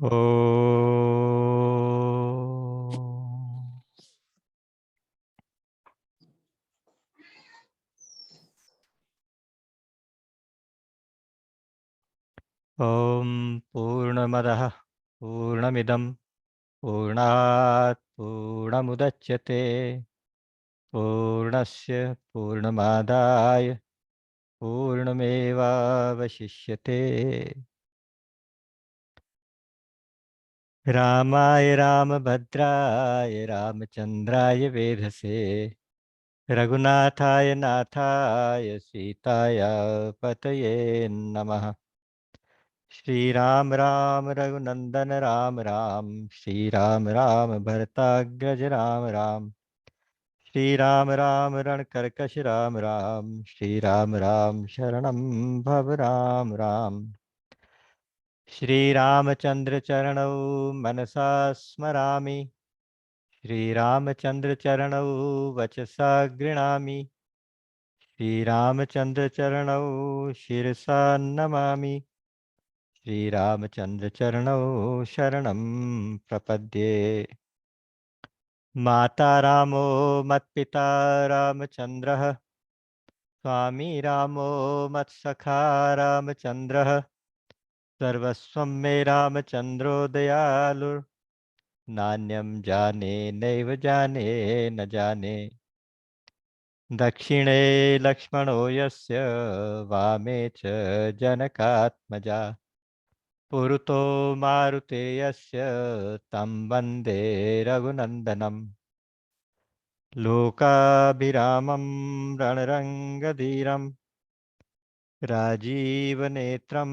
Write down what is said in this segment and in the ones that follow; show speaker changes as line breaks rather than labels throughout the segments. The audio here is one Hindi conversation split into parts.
ओ ॐ पूर्णमदः पूर्णमिदं पूर्णात् पूर्णमुदच्यते पूर्णस्य पूर्णमादाय पूर्णमेवावशिष्यते। रामाय रामभद्राय रामचन्द्राय वेधसे रघुनाथाय नाथाय सीताय पतये नमः। श्री राम राम रघुनंदन राम राम श्री राम राम भरताग्रज राम राम श्री राम राम रणकर्कश राम राम श्री राम राम शरणं भव राम राम। श्री रामचंद्र चरणौ मनसा स्मरामि श्री रामचंद्र चरणौ वचसा गृणामि श्री रामचंद्र चरणौ शिरसा नमामि श्रीरामचंद्र चरणौ शरणं प्रपद्ये। माता रामो मत्पिता रामचंद्रः स्वामी रामो मत्सखा रामचंद्रः सर्वस्वं मे रामचंद्रो दयालु नान्यं जाने नैव जाने न जाने। दक्षिणे लक्ष्मणो यस्य वामे च जनकात्मजा पुरुतो मारुतेयस्य तं वन्दे रघुनन्दनं। लोकाभिरामं रणरङ्गधीरं राजीवनेत्रं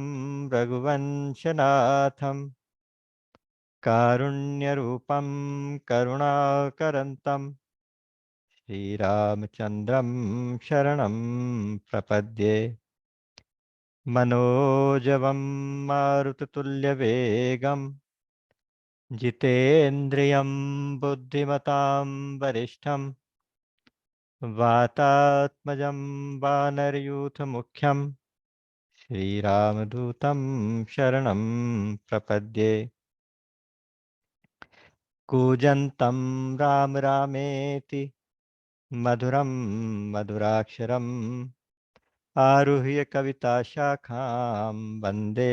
रघुवंशनाथं कारुण्यरूपं करुणाकरन्तं श्रीरामचन्द्रं शरणं प्रपद्ये। मनोजवं मारुततुल्यवेगं जितेन्द्रियं बुद्धिमतां वरिष्ठं वातात्मजं वानरयूथमुख्यं श्रीरामदूतं शरणं प्रपद्ये। कूजन्तं राम रामेति मधुरं मधुराक्षरम् आरुह्य कविताशाखां वन्दे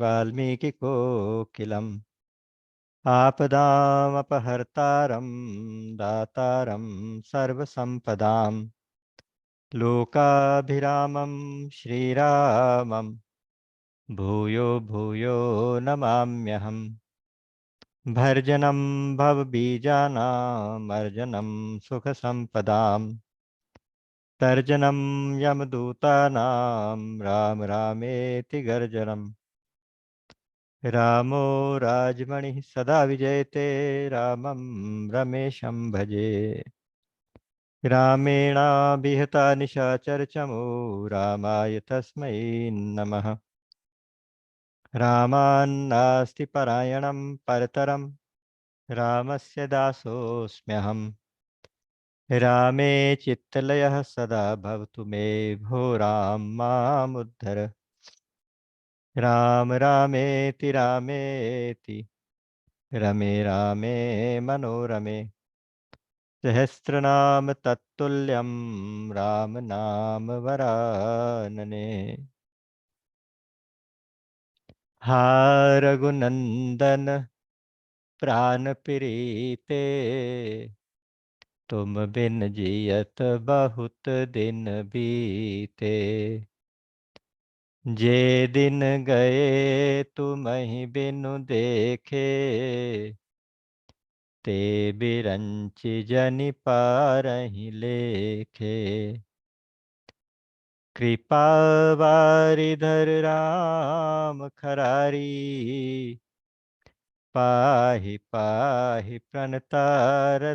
वाल्मीकिकोकिलम्। आपदामपहर्तारं दातारं सर्वसम्पदां लोकाभिरामं श्रीरामं भूयो भूयो नमाम्यहम्। भर्जनं भवबीजानामर्जनं सुखसम्पदां तर्जनं यमदूतानां राम रामेति गर्जनम्। रामो राजमणिः सदा विजयते रामं रमेशं भजे। रामेणाभिहता निशाचरचमो रामाय तस्मै नमः। रामान्नास्ति परायणं परतरं रामस्य दासोऽस्म्यहम्। रामे चित्तलयः सदा भवतु मे भो राम मामुद्धर। राम रामेति रमे रामे मनोरमे सहस्रनाम तत्तुल्यं राम नाम वरानने। हा रघुनंदन प्राण प्रीते तुम बिन जियत बहुत दिन बीते। जे दिन गए तुम ही बिनु देखे ते बिरंच जनि पारहि लेखे। कृपा वारिधर राम खरारी पाहि पाहि प्रणतारतिहारी।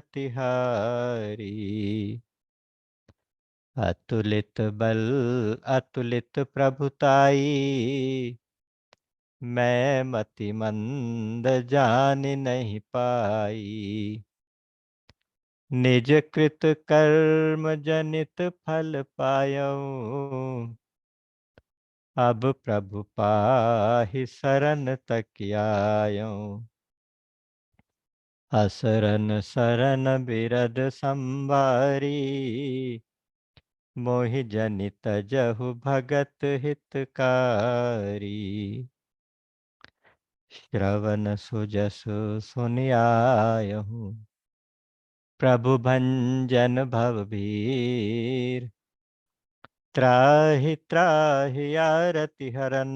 अतुलित बल अतुलित प्रभुताई मैं मति मंद जान नहीं पाई। निज कृत कर्म जनित फल पायऊ अब प्रभु पाहि सरन तक आयो। असरन सरन बिरद संवारी, मोहि जनित जहु भगत हितकारी। श्रवण सुजसु सुनियायहु, प्रभु भंजन भवभीर। त्राहि त्राहि आरति हरन,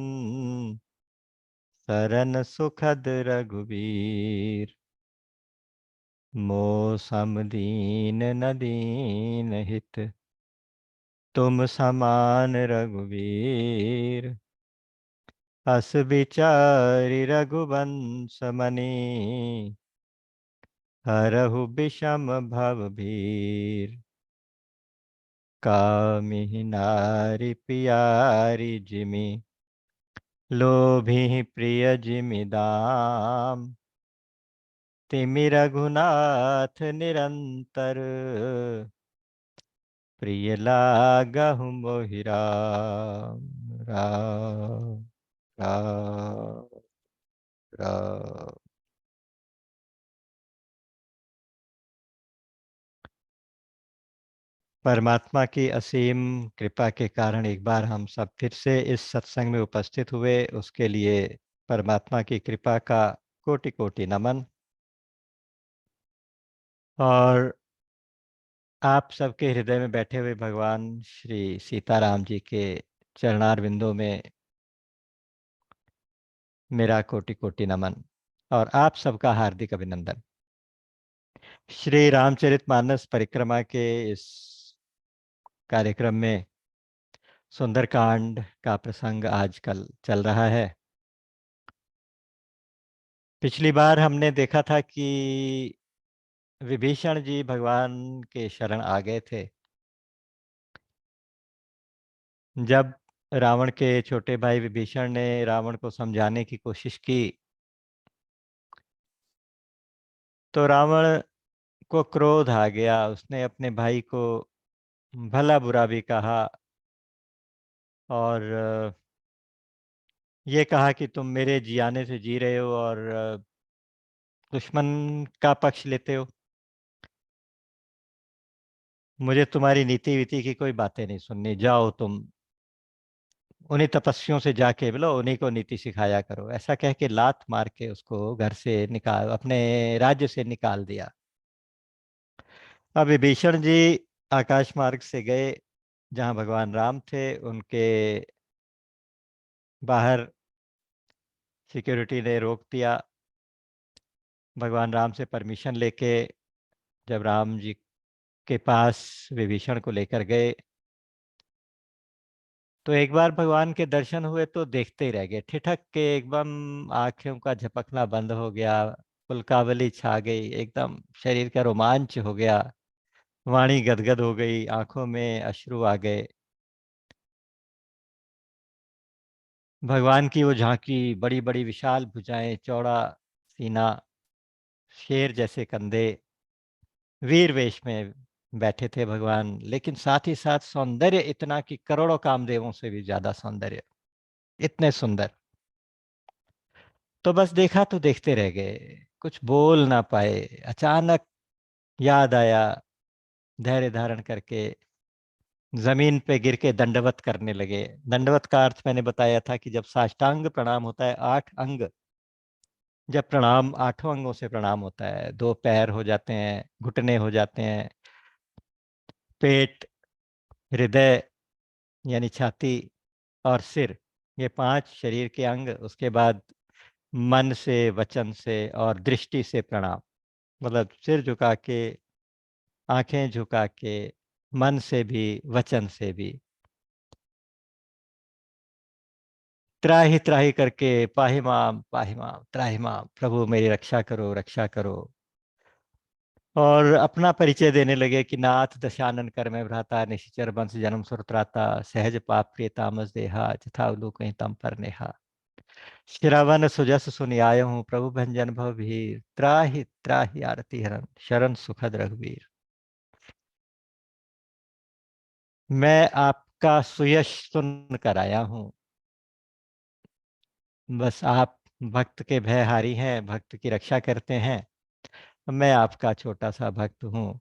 सरन सुखद रघुबीर। मो सम दीन न दीन हित, तुम समान रघुवीर। अस विचारि रघुवंश मनि, हरहु विषम भवभीर। कामिहि नारि पियारी जिमि, लोभी प्रिय जिमि दाम। तिमि रघुनाथ निरंतर, प्रिय लागहु मोहि राम। राम राम राम। परमात्मा की असीम कृपा के कारण एक बार हम सब फिर से इस सत्संग में उपस्थित हुए, उसके लिए परमात्मा की कृपा का कोटि कोटि नमन। और आप सबके हृदय में बैठे हुए भगवान श्री सीताराम जी के चरणार बिंदों में मेरा कोटि कोटि नमन और आप सबका हार्दिक अभिनंदन। श्री रामचरितमानस परिक्रमा के इस कार्यक्रम में सुंदरकांड का प्रसंग आजकल चल रहा है। पिछली बार हमने देखा था कि विभीषण जी भगवान के शरण आ गए थे। जब रावण के छोटे भाई विभीषण ने रावण को समझाने की कोशिश की, तो रावण को क्रोध आ गया। उसने अपने भाई को भला बुरा भी कहा और ये कहा कि तुम मेरे जियाने से जी रहे हो और दुश्मन का पक्ष लेते हो। मुझे तुम्हारी नीति वीति की कोई बातें नहीं सुननी, जाओ तुम उन्हीं तपस्वियों से जाके बोलो, उन्हीं को नीति सिखाया करो। ऐसा कह के लात मार के उसको घर से निकाल, अपने राज्य से निकाल दिया। अब विभीषण जी आकाश मार्ग से गए जहाँ भगवान राम थे। उनके बाहर सिक्योरिटी ने रोक दिया। भगवान राम से परमिशन लेके जब राम जी के पास विभीषण को लेकर गए, तो एक बार भगवान के दर्शन हुए तो देखते ही रह गए। ठिठक के एकदम आंखों का झपकना बंद हो गया, पुलकावली छा गई, एकदम शरीर का रोमांच हो गया, वाणी गदगद हो गई, आंखों में अश्रु आ गए। भगवान की वो झांकी, बड़ी बड़ी विशाल भुजाएं, चौड़ा सीना, शेर जैसे कंधे, वीर वेश में बैठे थे भगवान। लेकिन साथ ही साथ सौंदर्य इतना कि करोड़ों कामदेवों से भी ज्यादा सौंदर्य, इतने सुंदर। तो बस देखा तो देखते रह गए, कुछ बोल ना पाए। अचानक याद आया, धैर्य धारण करके जमीन पे गिर के दंडवत करने लगे। दंडवत का अर्थ मैंने बताया था कि जब साष्टांग प्रणाम होता है, 8 अंग, जब प्रणाम आठों अंगों से प्रणाम होता है, 2 पैर हो जाते हैं, घुटने हो जाते हैं, पेट, हृदय यानी छाती और सिर, ये 5 शरीर के अंग। उसके बाद मन से, वचन से और दृष्टि से प्रणाम, मतलब सिर झुका के, आंखें झुका के, मन से भी, वचन से भी, त्राहि त्राहि करके, पाहि माम त्राहि माम, प्रभु मेरी रक्षा करो, रक्षा करो। और अपना परिचय देने लगे कि नाथ दशानन कर में भ्राता, निशिचर वंश जन्म सुर त्राता, सहज पाप प्रिय तामस देहा, जथा उलूक तम पर नेहा। श्रवण सुजस सुनियाय हूँ, प्रभु भंजन भव भीर। त्राहि त्राहि आरती हरन, शरण सुखद रघुवीर। मैं आपका सुयश सुन कर आया हूँ। बस आप भक्त के भयहारी हैं, भक्त की रक्षा करते हैं। मैं आपका छोटा सा भक्त हूँ,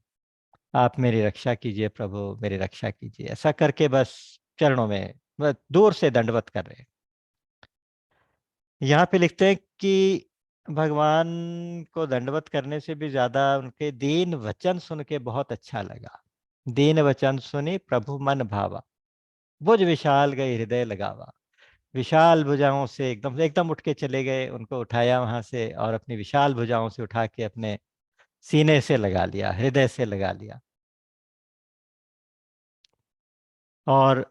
आप मेरी रक्षा कीजिए प्रभु, मेरी रक्षा कीजिए। ऐसा करके बस चरणों में बस दूर से दंडवत कर रहे हैं। यहाँ पे लिखते हैं कि भगवान को दंडवत करने से भी ज्यादा उनके दीन वचन सुन के बहुत अच्छा लगा। दीन वचन सुनी प्रभु मन भावा, भुज विशाल गए हृदय लगावा। विशाल भुजाओं से एकदम एकदम उठ के चले गए, उनको उठाया वहां से और अपनी विशाल भुजाओं से उठा के अपने सीने से लगा लिया, हृदय से लगा लिया। और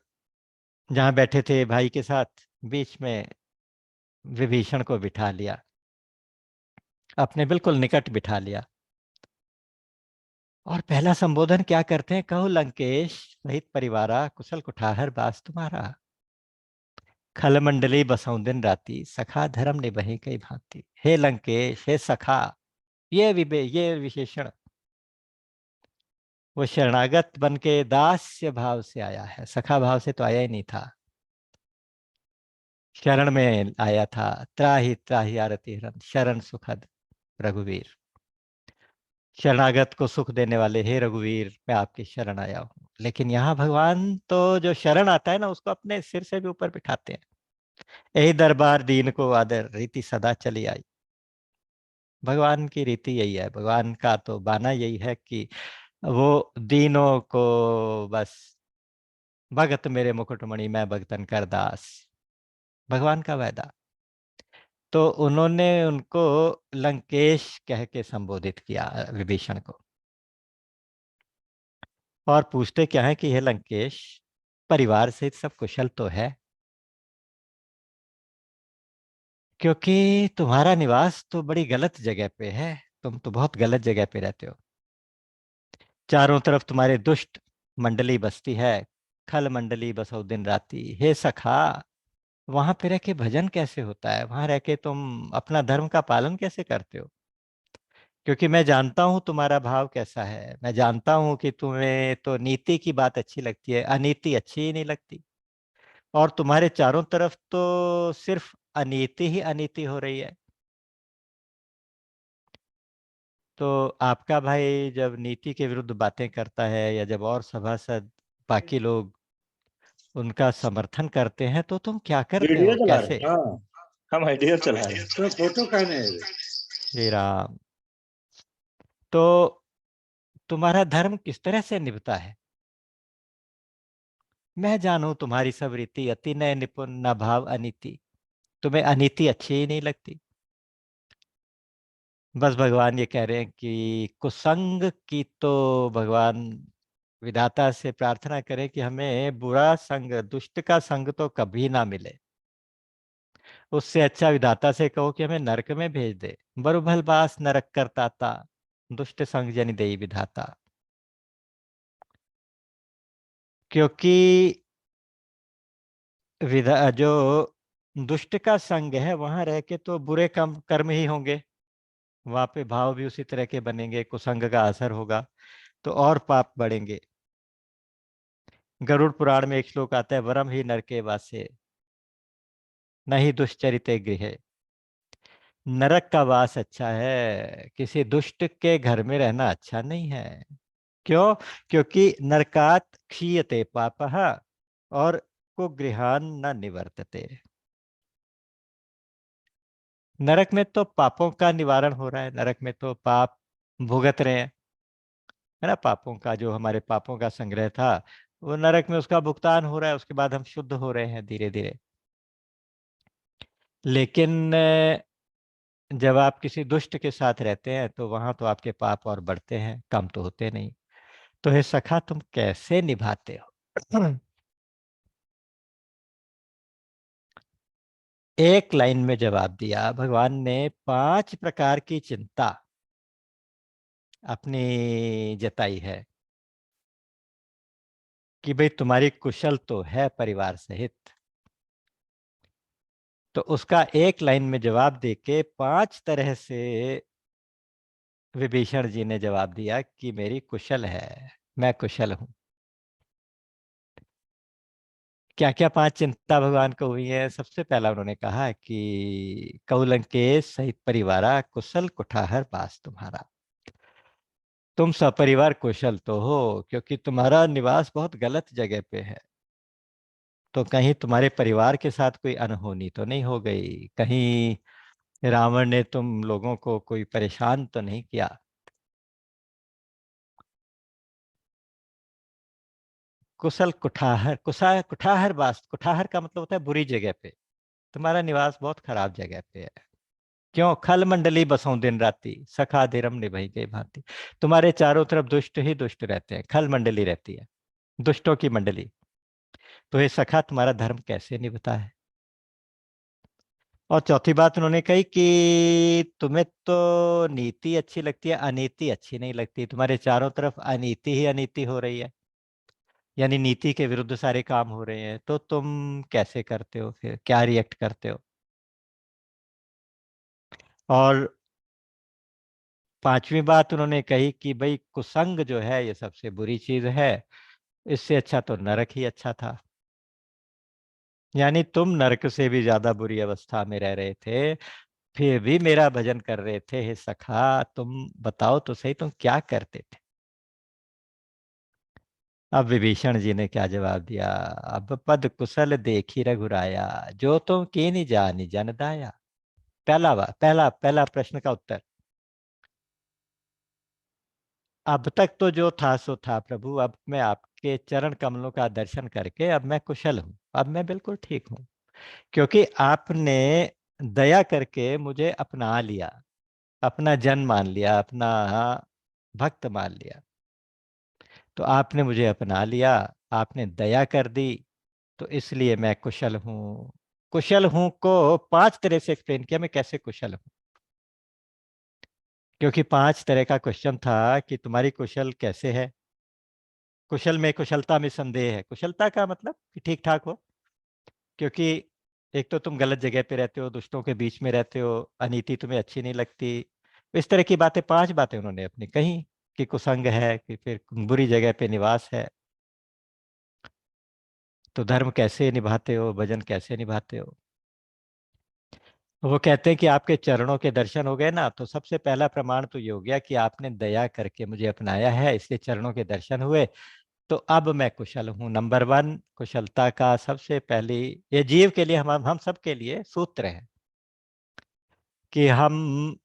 जहाँ बैठे थे भाई के साथ, बीच में विभीषण को बिठा लिया, अपने बिल्कुल निकट बिठा लिया। और पहला संबोधन क्या करते हैं, कहो लंकेश सहित परिवारा, कुशल कुठार बास तुम्हारा। खल मंडली बसों दिन राती, सखा धर्म निभहि कई भांति। हे लंकेश, हे सखा, ये विशेषण वो शरणागत बन के दास्य भाव से आया है, सखा भाव से तो आया ही नहीं था। शरण में आया था। त्राहि त्राहि आरती हरन, शरण सुखद रघुवीर। शरणागत को सुख देने वाले हे रघुवीर, मैं आपकी शरण आया हूँ। लेकिन यहाँ भगवान तो जो शरण आता है ना, उसको अपने सिर से भी ऊपर बिठाते हैं। यही दरबार दीन को आदर, रीति सदा चली आई। भगवान की रीति यही है, भगवान का तो बाना यही है कि वो दीनों को बस, भगत मेरे मुकुटमणि मैं भगतन कर दास, भगवान का वायदा। तो उन्होंने उनको लंकेश कह के संबोधित किया, विभीषण को। और पूछते क्या है कि हे लंकेश, परिवार सहित सब कुशल तो है? क्योंकि तुम्हारा निवास तो बड़ी गलत जगह पे है, तुम तो बहुत गलत जगह पे रहते हो। चारों तरफ तुम्हारे दुष्ट मंडली बसती है, खल मंडली बसो दिन राती। हे सखा, वहां पे रह के भजन कैसे होता है, वहां रह के तुम अपना धर्म का पालन कैसे करते हो? क्योंकि मैं जानता हूं तुम्हारा भाव कैसा है, मैं जानता हूं कि तुम्हें तो नीति की बात अच्छी लगती है, अनीति अच्छी ही नहीं लगती। और तुम्हारे चारों तरफ तो सिर्फ अनीति ही अनीति हो रही है। तो आपका भाई जब नीति के विरुद्ध बातें करता है, या जब और सभासद बाकी लोग उनका समर्थन करते हैं, तो तुम क्या करते
वीडियो
हो,
चला
कैसे?
रहे, हाँ हम आइडिया चला रहे हैं। तो फोटो कहने है।
श्री राम। तो तुम्हारा धर्म किस तरह से निभता है? मैं जानू तुम्हारी सब रीति, अति नय निपुण न भाव अनीति। तुम्हें अनीति अच्छी ही नहीं लगती। बस भगवान ये कह रहे हैं कि कुसंग की तो भगवान विधाता से प्रार्थना करें कि हमें बुरा संग, दुष्ट का संग तो कभी ना मिले। उससे अच्छा विधाता से कहो कि हमें नरक में भेज दे। बरु बास नरक करताता, दुष्ट संग जनि देई विधाता। क्योंकि विधा जो दुष्ट का संग है, वहां रह के तो बुरे कर्म ही होंगे। वहां पे भाव भी उसी तरह के बनेंगे, कुसंग का असर होगा, तो और पाप बढ़ेंगे। गरुड़ पुराण में एक श्लोक आता है, वरम ही नरके वासे, नहीं दुष्चरिते गृहे। नरक का वास अच्छा है, किसी दुष्ट के घर में रहना अच्छा नहीं है। क्यों? क्योंकि नरकात क्षीयते पापः और कुगृहान न निवर्तते। नरक में तो पापों का निवारण हो रहा है, नरक में तो पाप भुगत रहे हैं, है ना। पापों का, जो हमारे पापों का संग्रह था, वो नरक में उसका भुगतान हो रहा है, उसके बाद हम शुद्ध हो रहे हैं धीरे धीरे। लेकिन जब आप किसी दुष्ट के साथ रहते हैं, तो वहां तो आपके पाप और बढ़ते हैं, कम तो होते नहीं। तो हे सखा, तुम कैसे निभाते हो? एक लाइन में जवाब दिया भगवान ने। 5 प्रकार की चिंता अपनी जताई है कि भाई तुम्हारी कुशल तो है परिवार सहित। तो उसका एक लाइन में जवाब देके 5 तरह से विभीषण जी ने जवाब दिया कि मेरी कुशल है, मैं कुशल हूं। क्या क्या 5 चिंता भगवान को हुई है? सबसे पहला उन्होंने कहा कि कौलंकेश सहित परिवारा कुशल कुठाहर पास तुम्हारा। तुम सपरिवार कुशल तो हो, क्योंकि तुम्हारा निवास बहुत गलत जगह पे है। तो कहीं तुम्हारे परिवार के साथ कोई अनहोनी तो नहीं हो गई? कहीं रावण ने तुम लोगों को कोई परेशान तो नहीं किया? कुशल कुठाहर, कुठाहर वास, कुठाहर का मतलब होता है बुरी जगह पे। तुम्हारा निवास बहुत खराब जगह पे है। क्यों? खल मंडली बसों दिन राती, सखा धीरम निभई गई भांति। तुम्हारे चारों तरफ दुष्ट ही दुष्ट रहते हैं, खल मंडली रहती है, दुष्टों की मंडली। तो ये सखा तुम्हारा धर्म कैसे निभता है? और चौथी बात उन्होंने कही कि तुम्हें तो नीति अच्छी लगती है, अनीति अच्छी नहीं लगती। तुम्हारे चारों तरफ अनीति ही अनीति हो रही है, यानी नीति के विरुद्ध सारे काम हो रहे हैं। तो तुम कैसे करते हो, फिर क्या रिएक्ट करते हो? और पांचवी बात उन्होंने कही कि भाई कुसंग जो है ये सबसे बुरी चीज है, इससे अच्छा तो नरक ही अच्छा था। यानी तुम नरक से भी ज्यादा बुरी अवस्था में रह रहे थे, फिर भी मेरा भजन कर रहे थे। हे सखा, तुम बताओ तो सही, तुम क्या करते थे? अब विभीषण जी ने क्या जवाब दिया? अब पद कुशल देखी रघुराया, जो तुम कीनी जानी जन दाया। पहला पहला प्रश्न का उत्तर। अब तक तो जो था सो था प्रभु, अब मैं आपके चरण कमलों का दर्शन करके अब मैं कुशल हूँ, अब मैं बिल्कुल ठीक हूँ। क्योंकि आपने दया करके मुझे अपना लिया, अपना जन मान लिया, अपना भक्त मान लिया। तो आपने मुझे अपना लिया, आपने दया कर दी, तो इसलिए मैं कुशल हूँ। कुशल हूँ को 5 तरह से एक्सप्लेन किया मैं कैसे कुशल हूँ। क्योंकि 5 तरह का क्वेश्चन था कि तुम्हारी कुशल कैसे है। कुशल में, कुशलता में संदेह है। कुशलता का मतलब कि ठीक ठाक हो। क्योंकि एक तो तुम गलत जगह पे रहते हो, दुष्टों के बीच में रहते हो, अनीति तुम्हें अच्छी नहीं लगती। इस तरह की बातें, 5 बातें उन्होंने अपनी कही कि कुसंग है, कि फिर बुरी जगह पे निवास है। तो धर्म कैसे निभाते हो, भजन कैसे निभाते हो? वो कहते हैं कि आपके चरणों के दर्शन हो गए ना, तो सबसे पहला प्रमाण तो ये हो गया कि आपने दया करके मुझे अपनाया है, इसलिए चरणों के दर्शन हुए। तो अब मैं कुशल हूँ। नंबर 1 कुशलता का सबसे पहली, ये जीव के लिए, हम सब के लिए सूत्र है कि हम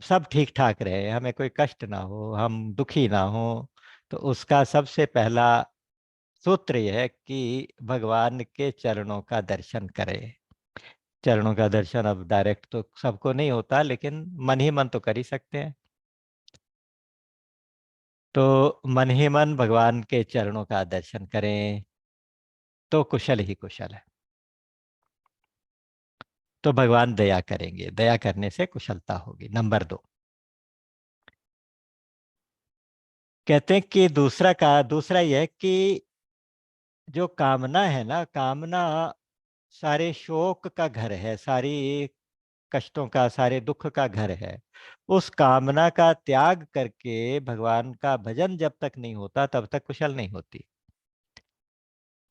सब ठीक ठाक रहे, हमें कोई कष्ट ना हो, हम दुखी ना हो। तो उसका सबसे पहला सूत्र यह है कि भगवान के चरणों का दर्शन करें। चरणों का दर्शन अब डायरेक्ट तो सबको नहीं होता, लेकिन मन ही मन तो कर ही सकते हैं। तो मन ही मन भगवान के चरणों का दर्शन करें, तो कुशल ही कुशल है। तो भगवान दया करेंगे, दया करने से कुशलता होगी। नंबर 2 कहते हैं कि दूसरा यह है कि जो कामना है ना, कामना सारे शोक का घर है, सारी कष्टों का, सारे दुख का घर है। उस कामना का त्याग करके भगवान का भजन जब तक नहीं होता, तब तक कुशल नहीं होती।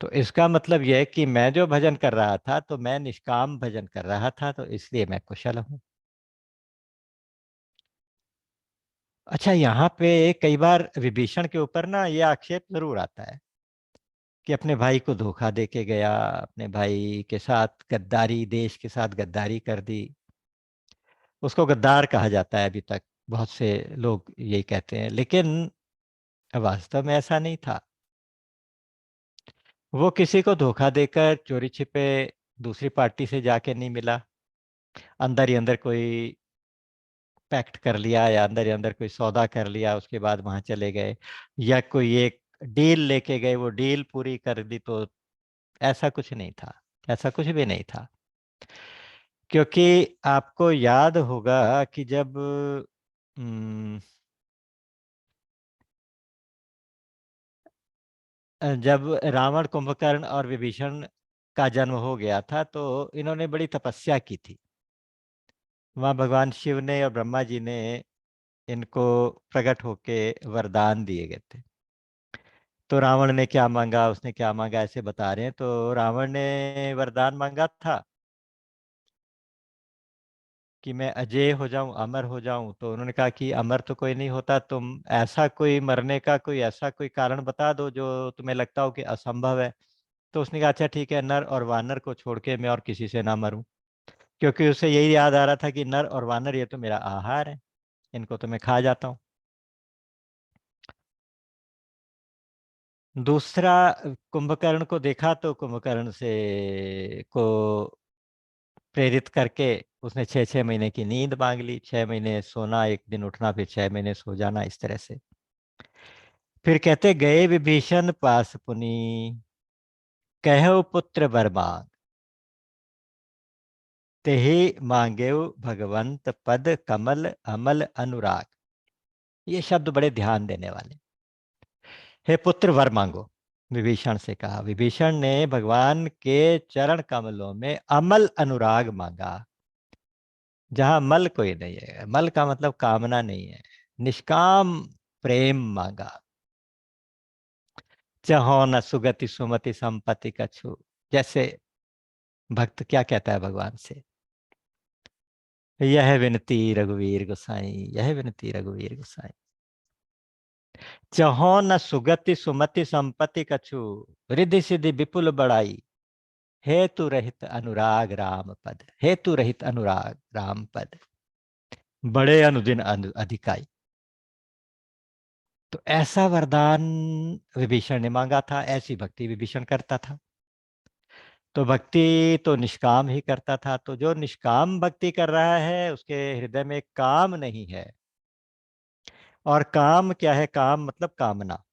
तो इसका मतलब यह है कि मैं जो भजन कर रहा था, तो मैं निष्काम भजन कर रहा था, तो इसलिए मैं कुशल हूँ। अच्छा, यहाँ पे कई बार विभीषण के ऊपर ना ये आक्षेप जरूर आता है कि अपने भाई को धोखा दे के गया, अपने भाई के साथ गद्दारी, देश के साथ गद्दारी कर दी। उसको गद्दार कहा जाता है अभी तक, बहुत से लोग यही कहते हैं, लेकिन वास्तव में ऐसा नहीं था। वो किसी को धोखा देकर चोरी छिपे दूसरी पार्टी से जाके नहीं मिला, अंदर ही अंदर कोई पैक्ट कर लिया, या अंदर ही अंदर कोई सौदा कर लिया, उसके बाद वहां चले गए, या कोई एक डील लेके गए, वो डील पूरी कर दी। तो ऐसा कुछ नहीं था, ऐसा कुछ भी नहीं था। क्योंकि आपको याद होगा कि जब रावण, कुंभकर्ण और विभीषण का जन्म हो गया था, तो इन्होंने बड़ी तपस्या की थी। वहाँ भगवान शिव ने और ब्रह्मा जी ने इनको प्रकट होके वरदान दिए गए थे। तो रावण ने क्या मांगा, उसने क्या मांगा, ऐसे बता रहे हैं। तो रावण ने वरदान मांगा था कि मैं अजेय हो जाऊं, अमर हो जाऊं। तो उन्होंने कहा कि अमर तो कोई नहीं होता, तुम ऐसा कोई मरने का कोई ऐसा कोई कारण बता दो जो तुम्हें लगता हो कि असंभव है। तो उसने कहा अच्छा ठीक है, नर और वानर को छोड़ के मैं और किसी से ना मरूं, क्योंकि उसे यही याद आ रहा था कि नर और वानर ये तो मेरा आहार है, इनको तो मैं खा जाता हूँ। दूसरा, कुंभकर्ण को देखा तो कुंभकर्ण से को प्रेरित करके उसने 6 6 महीने की नींद मांग ली, 6 महीने सोना, एक दिन उठना, फिर 6 महीने सो जाना, इस तरह से। फिर कहते गए विभीषण पास पुनी, कहो पुत्र वर मांग, तेहि मांगेउ भगवंत पद कमल अमल अनुराग। ये शब्द बड़े ध्यान देने वाले। हे पुत्र वर मांगो, विभीषण से कहा। विभीषण ने भगवान के चरण कमलों में अमल अनुराग मांगा, जहां मल कोई नहीं है। मल का मतलब कामना नहीं है, निष्काम प्रेम मांगा। चहो न सुगति सुमति संपत्ति कछु। जैसे भक्त क्या कहता है भगवान से, यह विनती रघुवीर गोसाई, यह विनती रघुवीर गोसाई। चहो न सुगति सुमति संपत्ति कछु, रिद्धि सिद्धि विपुल बड़ाई, हेतु रहित अनुराग राम पद, हेतु रहित अनुराग राम पद, बड़े अनुदिन अधिकाई। तो ऐसा वरदान विभीषण ने मांगा था, ऐसी भक्ति विभीषण करता था। तो भक्ति तो निष्काम ही करता था। तो जो निष्काम भक्ति कर रहा है उसके हृदय में काम नहीं है। और काम क्या है? काम मतलब कामना।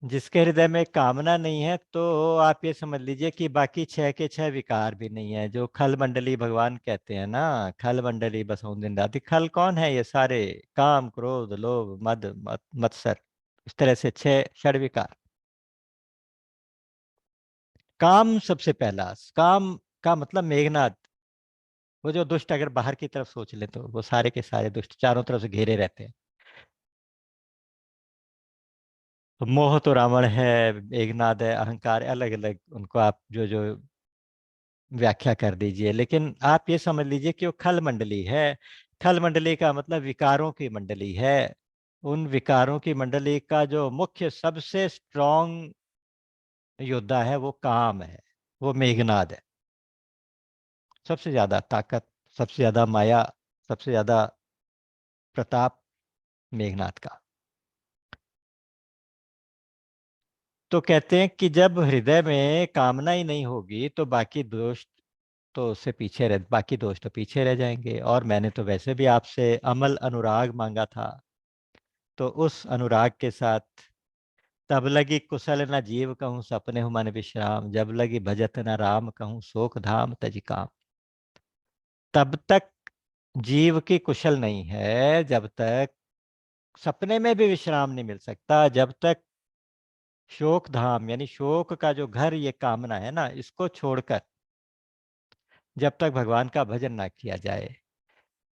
जिसके हृदय में कामना नहीं है, तो आप ये समझ लीजिए कि बाकी 6 के 6 विकार भी नहीं है। जो खल मंडली भगवान कहते हैं ना, खल मंडली बसों दिन राति। खल कौन है? ये सारे काम क्रोध लोभ मद मत्सर, इस तरह से 6 षड विकार। काम सबसे पहला। काम का मतलब मेघनाद। वो जो दुष्ट, अगर बाहर की तरफ सोच ले तो वो सारे के सारे दुष्ट चारों तरफ से घेरे रहते हैं। तो मोह तो रावण है, मेघनाद है, अहंकार, अलग अलग उनको आप जो जो व्याख्या कर दीजिए। लेकिन आप ये समझ लीजिए कि वो खल मंडली है। खल मंडली का मतलब विकारों की मंडली है। उन विकारों की मंडली का जो मुख्य सबसे स्ट्रॉन्ग योद्धा है वो काम है, वो मेघनाद है। सबसे ज्यादा ताकत, सबसे ज्यादा माया, सबसे ज्यादा प्रताप मेघनाद का। तो कहते हैं कि जब हृदय में कामना ही नहीं होगी तो बाकी दोष तो उससे पीछे रह बाकी दोष तो पीछे रह जाएंगे। और मैंने तो वैसे भी आपसे अमल अनुराग मांगा था। तो उस अनुराग के साथ, तब लगी कुशल न जीव कहूँ सपने हूँ मन विश्राम, जब लगी भजत न राम कहूँ शोक धाम तज काम। तब तक जीव की कुशल नहीं है जब तक सपने में भी विश्राम नहीं मिल सकता, जब तक शोक धाम यानी शोक का जो घर, ये कामना है ना, इसको छोड़कर जब तक भगवान का भजन ना किया जाए।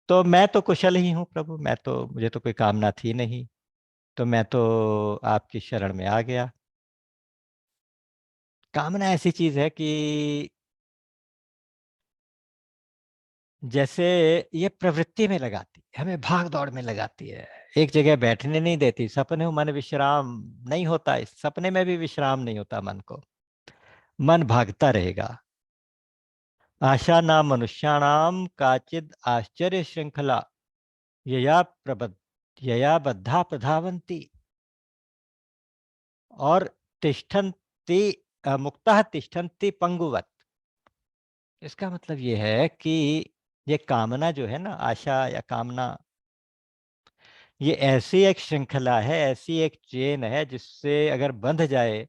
तो मैं तो कुशल ही हूँ प्रभु, मैं तो, मुझे तो कोई कामना थी नहीं, तो मैं तो आपकी शरण में आ गया। कामना ऐसी चीज है कि जैसे ये प्रवृत्ति में लगाती है, हमें भाग दौड़ में लगाती है, एक जगह बैठने नहीं देती। सपने में मन विश्राम नहीं होता, इस सपने में भी विश्राम नहीं होता मन को, मन भागता रहेगा। आशा नाम मनुष्याणाम काचिद आश्चर्य श्रृंखला, यया प्रबद यया बद्धा प्रधावंती, और तिष्ठन्ति मुक्तः तिष्ठन्ति पंगुवत। इसका मतलब ये है कि ये कामना जो है ना, आशा या कामना, ये ऐसी एक श्रृंखला है, ऐसी एक चेन है जिससे अगर बंध जाए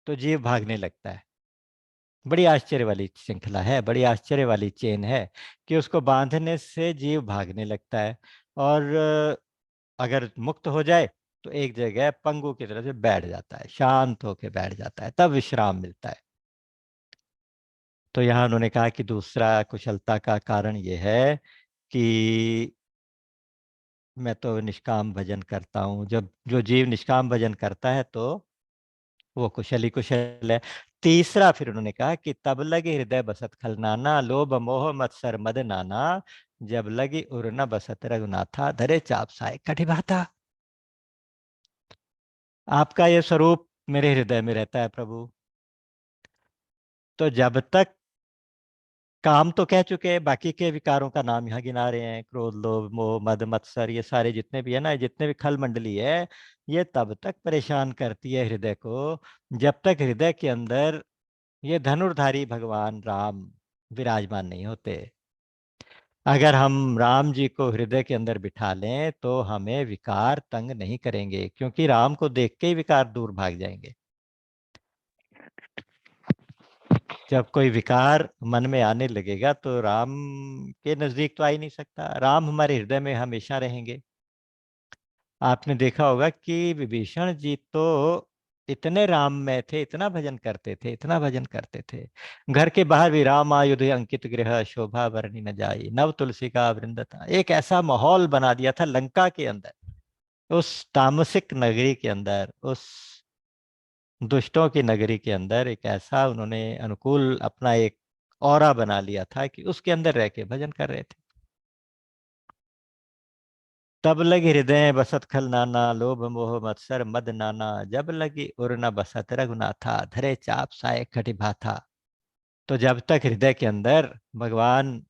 तो जीव भागने लगता है। बड़ी आश्चर्य वाली श्रृंखला है, बड़ी आश्चर्य वाली चेन है कि उसको बांधने से जीव भागने लगता है। और अगर मुक्त हो जाए तो एक जगह पंगु की तरह से बैठ जाता है, शांत होकर बैठ जाता है, तब विश्राम मिलता है। तो यहाँ उन्होंने कहा कि दूसरा कुशलता का कारण यह है कि मैं तो निष्काम भजन करता हूँ। जब जो जीव निष्काम भजन करता है तो वो कुशल ही कुशल है। तीसरा फिर उन्होंने कहा कि तब लगे हृदय बसत खल नाना, लोभ मोह मत्सर मद नाना, जब लगी उर न बसत रघुनाथा, धरे चाप साय कटिभाता। आपका ये स्वरूप मेरे हृदय में रहता है प्रभु। तो जब तक काम तो कह चुके हैं, बाकी के विकारों का नाम यहाँ गिना रहे हैं, क्रोध लोभ मोह मद मत्सर, ये सारे जितने भी है ना, जितने भी खल मंडली है, ये तब तक परेशान करती है हृदय को जब तक हृदय के अंदर ये धनुर्धारी भगवान राम विराजमान नहीं होते। अगर हम राम जी को हृदय के अंदर बिठा लें तो हमें विकार तंग नहीं करेंगे, क्योंकि राम को देख के ही विकार दूर भाग जाएंगे। जब कोई विकार मन में आने लगेगा तो राम के नजदीक तो आ ही नहीं सकता। राम हमारे हृदय में हमेशा रहेंगे। आपने देखा होगा कि विभीषण जी तो इतने राम में थे, इतना भजन करते थे, इतना भजन करते थे। घर के बाहर भी राम आयुध अंकित गृह, शोभा बरनी न जाई, नव तुलसी का वृंद था। एक ऐसा माहौल बना दिया था लंका के अंदर, उस तामसिक नगरी के अंदर, उस दुष्टों की नगरी के अंदर एक ऐसा उन्होंने अनुकूल अपना एक ऑरा बना लिया था कि उसके अंदर रह के भजन कर रहे थे। तब लगी हृदय बसत खल नाना, लोभ मोह मत्सर मद नाना, जब लगी उर न बसत रघुनाथा, धरे चाप साय कटिभाथा। तो जब तक हृदय के अंदर भगवान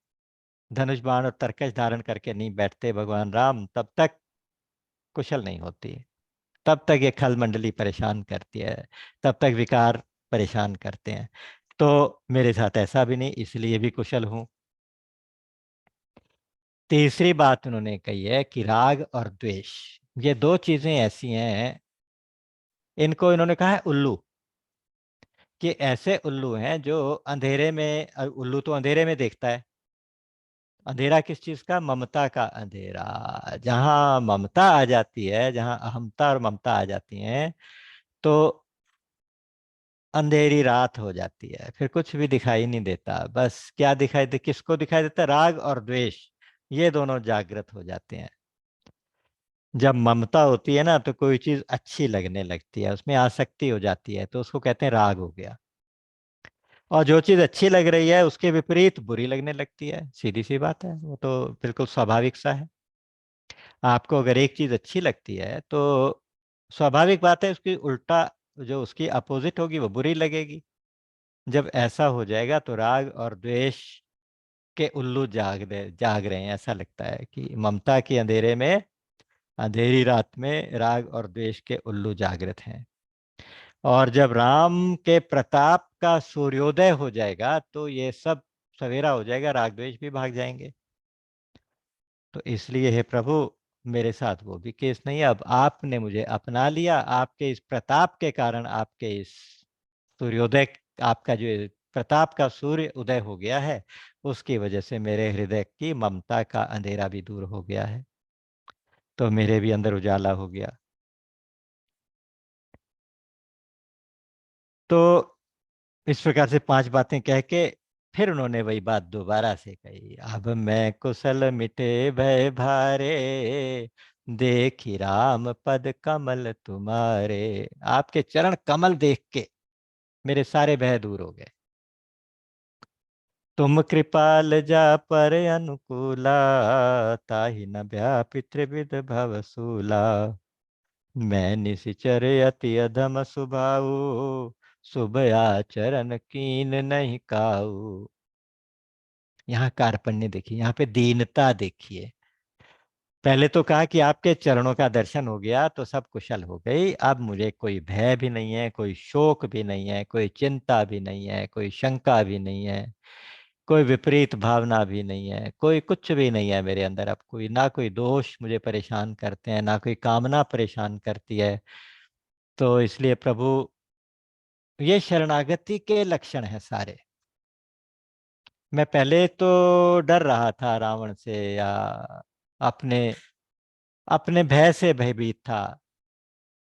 धनुष बाण और तरकश धारण करके नहीं बैठते भगवान राम, तब तक कुशल नहीं होती। तब तक ये खल मंडली परेशान करती है, तब तक विकार परेशान करते हैं। तो मेरे साथ ऐसा भी नहीं, इसलिए भी कुशल हूं। तीसरी बात उन्होंने कही है कि राग और द्वेष, ये दो चीजें ऐसी हैं, इनको इन्होंने कहा है उल्लू। कि ऐसे उल्लू हैं जो अंधेरे में, उल्लू तो अंधेरे में देखता है। अंधेरा किस चीज का? ममता का अंधेरा। जहां ममता आ जाती है, जहां अहमता और ममता आ जाती हैं, तो अंधेरी रात हो जाती है, फिर कुछ भी दिखाई नहीं देता। बस क्या दिखाई दे, किसको दिखाई देता है? राग और द्वेष, ये दोनों जागृत हो जाते हैं। जब ममता होती है ना तो कोई चीज अच्छी लगने लगती है, उसमें आसक्ति हो जाती है, तो उसको कहते हैं राग हो गया। और जो चीज अच्छी लग रही है उसके विपरीत बुरी लगने लगती है, सीधी सी बात है, वो तो बिल्कुल स्वाभाविक सा है। आपको अगर एक चीज अच्छी लगती है तो स्वाभाविक बात है उसकी उल्टा, जो उसकी अपोजिट होगी वो बुरी लगेगी। जब ऐसा हो जाएगा तो राग और द्वेष के उल्लू जाग रहे हैं। ऐसा लगता है कि ममता के अंधेरे में, अंधेरी रात में राग और द्वेष के उल्लू जागृत हैं। और जब राम के प्रताप का सूर्योदय हो जाएगा तो ये सब सवेरा हो जाएगा, राग द्वेष भी भाग जाएंगे। तो इसलिए हे प्रभु, मेरे साथ वो भी केस नहीं है। अब आपने मुझे अपना लिया, आपके इस प्रताप के कारण, आपके इस सूर्योदय, आपका जो प्रताप का सूर्य उदय हो गया है, उसकी वजह से मेरे हृदय की ममता का अंधेरा भी दूर हो गया है, तो मेरे भी अंदर उजाला हो गया। तो इस प्रकार से पांच बातें कह के फिर उन्होंने वही बात दोबारा से कही, अब मैं कुशल मिटे भय भारे, देखी राम पद कमल तुम्हारे। आपके चरण कमल देख के मेरे सारे भय दूर हो गए। तुम कृपाल जा पर अनुकूला, ताहि न व्यापि त्रिविध भव सूला। मैं निशिचर अति अधम सुभाऊ, शुभ आचरण कीन नहीं काऊ। यहाँ कार्पण्य देखिए, यहाँ पे दीनता देखिए। पहले तो कहा कि आपके चरणों का दर्शन हो गया तो सब कुशल हो गई, अब मुझे कोई भय भी नहीं है, कोई शोक भी नहीं है, कोई चिंता भी नहीं है, कोई शंका भी नहीं है, कोई विपरीत भावना भी नहीं है, कोई कुछ भी नहीं है मेरे अंदर। अब कोई ना, कोई दोष मुझे परेशान करते हैं, ना कोई कामना परेशान करती है। तो इसलिए प्रभु, ये शरणागति के लक्षण हैं सारे। मैं पहले तो डर रहा था रावण से, या अपने अपने भय से भयभीत था।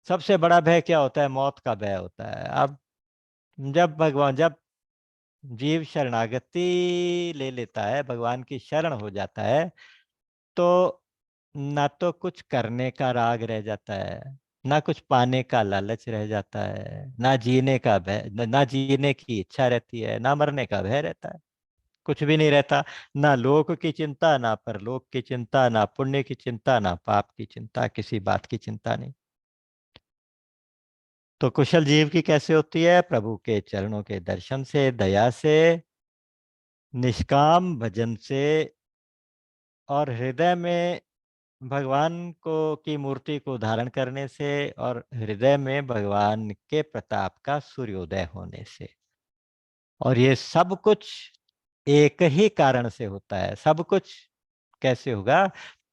सबसे बड़ा भय क्या होता है? मौत का भय होता है। अब जब जीव शरणागति ले लेता है, भगवान की शरण हो जाता है, तो ना तो कुछ करने का राग रह जाता है, ना कुछ पाने का लालच रह जाता है, ना जीने का भय, ना जीने की इच्छा रहती है, ना मरने का भय रहता है। कुछ भी नहीं रहता। ना लोक की चिंता, ना परलोक की चिंता, ना पुण्य की चिंता, ना पाप की चिंता, किसी बात की चिंता नहीं। तो कुशल जीव की कैसे होती है? प्रभु के चरणों के दर्शन से, दया से, निष्काम भजन से, और हृदय में भगवान को की मूर्ति को धारण करने से, और हृदय में भगवान के प्रताप का सूर्योदय होने से। और ये सब कुछ एक ही कारण से होता है। सब कुछ कैसे होगा?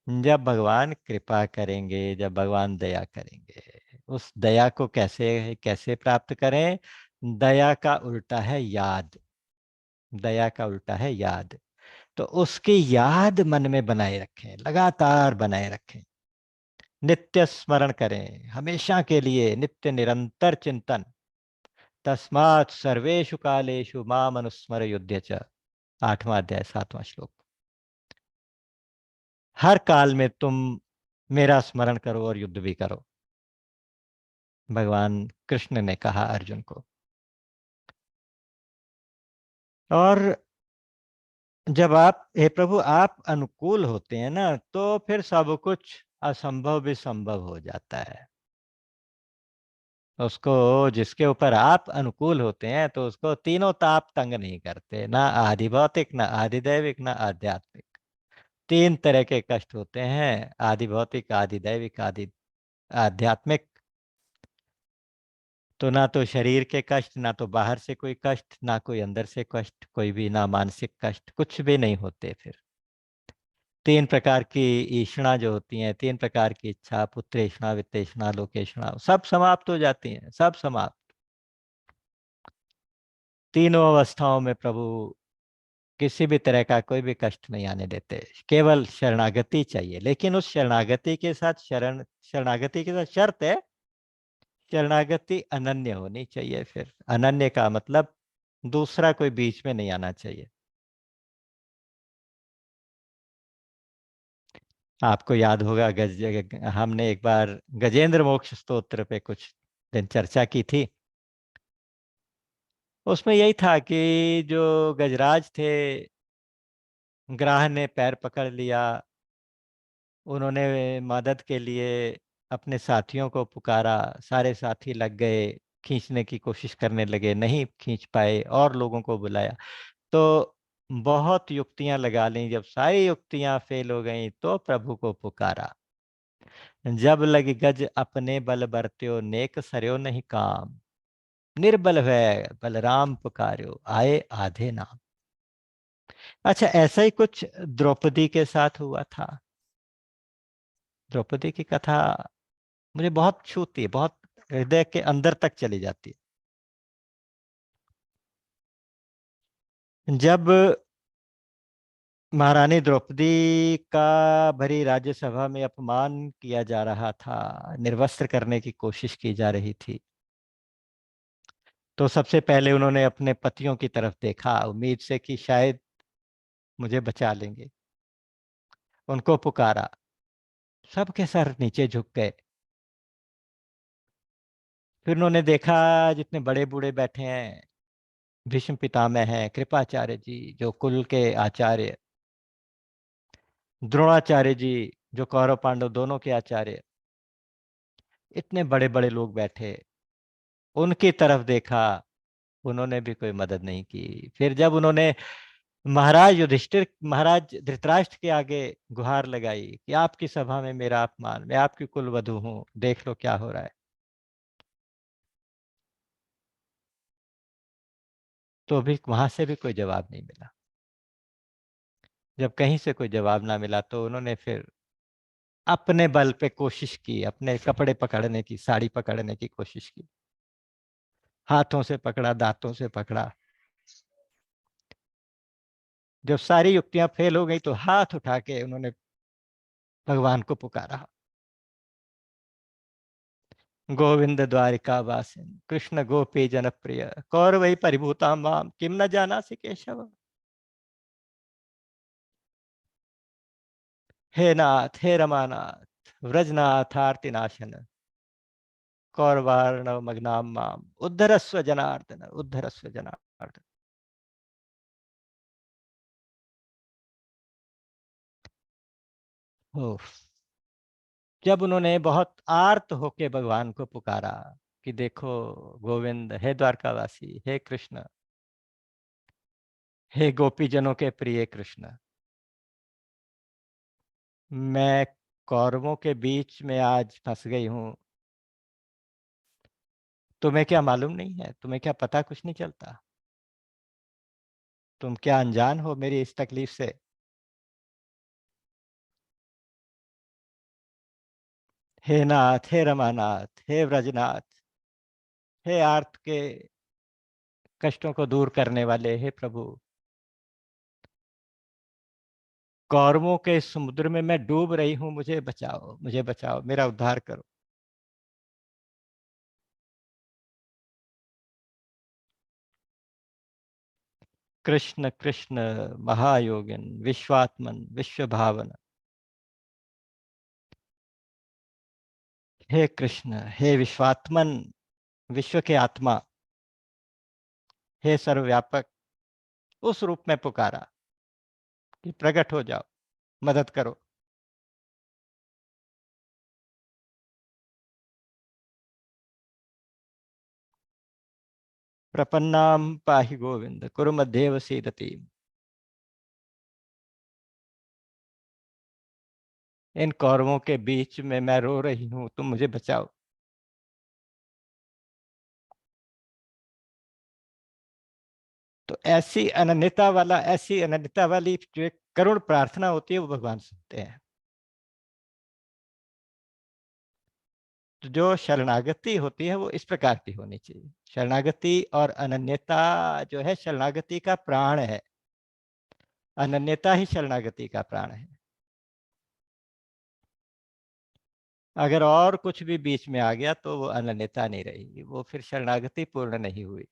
जब भगवान कृपा करेंगे, जब भगवान दया करेंगे। उस दया को कैसे कैसे प्राप्त करें? दया का उल्टा है याद। दया का उल्टा है याद। तो उसकी याद मन में बनाए रखें, लगातार बनाए रखें, नित्य स्मरण करें, हमेशा के लिए नित्य निरंतर चिंतन। तस्मात् सर्वेषु कालेषु माम अनुस्मर युध्य च। 8वां अध्याय 7वां श्लोक। हर काल में तुम मेरा स्मरण करो और युद्ध भी करो, भगवान कृष्ण ने कहा अर्जुन को। और जब आप, हे प्रभु, आप अनुकूल होते हैं ना, तो फिर सब कुछ असंभव भी संभव हो जाता है। उसको, जिसके ऊपर आप अनुकूल होते हैं, तो उसको तीनों ताप तंग नहीं करते, ना आधि भौतिक, ना आधि दैविक, ना आध्यात्मिक। तीन तरह के कष्ट होते हैं, आधि भौतिक, आधि दैविक, आधि आध्यात्मिक। तो ना तो शरीर के कष्ट, ना तो बाहर से कोई कष्ट, ना कोई अंदर से कष्ट, कोई भी, ना मानसिक कष्ट, कुछ भी नहीं होते फिर। तीन प्रकार की ईषणा जो होती हैं, तीन प्रकार की इच्छा, पुत्रेषणा, वित्तेषणा, लोकेषणा, सब समाप्त हो जाती हैं, सब समाप्त। तीनों अवस्थाओं में प्रभु किसी भी तरह का कोई भी कष्ट नहीं आने देते। केवल शरणागति चाहिए, लेकिन उस शरणागति के साथ, शरणागति के साथ शर्त है, शरणागति अनन्य होनी चाहिए। फिर अनन्य का मतलब दूसरा कोई बीच में नहीं आना चाहिए। आपको याद होगा, हमने एक बार गजेंद्र मोक्ष स्तोत्र पे कुछ दिन चर्चा की थी। उसमें यही था कि जो गजराज थे, ग्राह ने पैर पकड़ लिया, उन्होंने मदद के लिए अपने साथियों को पुकारा, सारे साथी लग गए, खींचने की कोशिश करने लगे, नहीं खींच पाए, और लोगों को बुलाया। तो बहुत युक्तियां लगा ली, जब सारी युक्तियां फेल हो गई तो प्रभु को पुकारा। जब लगी गज अपने बल बरत्यो, नेक सरयो नहीं काम, निर्बल है बलराम पुकार्यो, आए आधे नाम। अच्छा, ऐसा ही कुछ द्रौपदी के साथ हुआ था। द्रौपदी की कथा मुझे बहुत छूती है, बहुत हृदय के अंदर तक चली जाती है। जब महारानी द्रौपदी का भरी राज्यसभा में अपमान किया जा रहा था, निर्वस्त्र करने की कोशिश की जा रही थी, तो सबसे पहले उन्होंने अपने पतियों की तरफ देखा, उम्मीद से कि शायद मुझे बचा लेंगे। उनको पुकारा, सबके सर नीचे झुक गए। फिर उन्होंने देखा, जितने बड़े बूढ़े बैठे हैं, भीष्म पितामह हैं, कृपाचार्य जी जो कुल के आचार्य, द्रोणाचार्य जी जो कौरव पांडव दोनों के आचार्य, इतने बड़े बड़े लोग बैठे, उनकी तरफ देखा, उन्होंने भी कोई मदद नहीं की। फिर जब उन्होंने महाराज युधिष्ठिर, महाराज धृतराष्ट्र के आगे गुहार लगाई कि आपकी सभा में मेरा अपमान, मैं आपकी कुल वधू हूं, देख लो क्या हो रहा है, तो भी वहां से भी कोई जवाब नहीं मिला। जब कहीं से कोई जवाब ना मिला, तो उन्होंने फिर अपने बल पे कोशिश की, अपने कपड़े पकड़ने की, साड़ी पकड़ने की कोशिश की, हाथों से पकड़ा, दांतों से पकड़ा। जब सारी युक्तियां फेल हो गई, तो हाथ उठा के उन्होंने भगवान को पुकारा, गोविंद द्वारिका वासिन कृष्ण गोपी जनप्रिय, कौरवै परिभूता माम किम न जानासि केशव। हे नाथ, हे रमानाथ, व्रजनाथ आर्तिनाशन, कौरवार्णव मग्नाम माम उद्धरस्व जनार्दन, उद्धरस्व जनार्दन। ओह, जब उन्होंने बहुत आर्त होके भगवान को पुकारा कि देखो गोविंद, हे द्वारकावासी, हे कृष्ण, हे गोपीजनों के प्रिय कृष्ण, मैं कौरवों के बीच में आज फंस गई हूं। तुम्हें क्या मालूम नहीं है? तुम्हें क्या पता? कुछ नहीं चलता? तुम क्या अनजान हो मेरी इस तकलीफ से? हे नाथ, हे रमानाथ, हे व्रजनाथ, हे आर्त के कष्टों को दूर करने वाले, हे प्रभु, कौरवों के समुद्र में मैं डूब रही हूं, मुझे बचाओ, मुझे बचाओ, मेरा उद्धार करो। कृष्ण कृष्ण महायोगिन विश्वात्मन विश्वभावन, हे कृष्ण, हे विश्वात्मन, विश्व के आत्मा, हे सर्वव्यापक, उस रूप में पुकारा कि प्रकट हो जाओ, मदद करो। प्रपन्नाम पाहि गोविंद कुरुमध्येव सीदति। इन कौरवों के बीच में मैं रो रही हूं, तुम मुझे बचाओ। तो ऐसी अनन्यता वाली जो एक करुण प्रार्थना होती है वो भगवान सुनते हैं। तो जो शरणागति होती है वो इस प्रकार की होनी चाहिए। शरणागति और अनन्यता जो है शरणागति का प्राण है, अनन्यता ही शरणागति का प्राण है। अगर और कुछ भी बीच में आ गया तो वो अनन्यता नहीं रहेगी, वो फिर शरणागति पूर्ण नहीं हुई।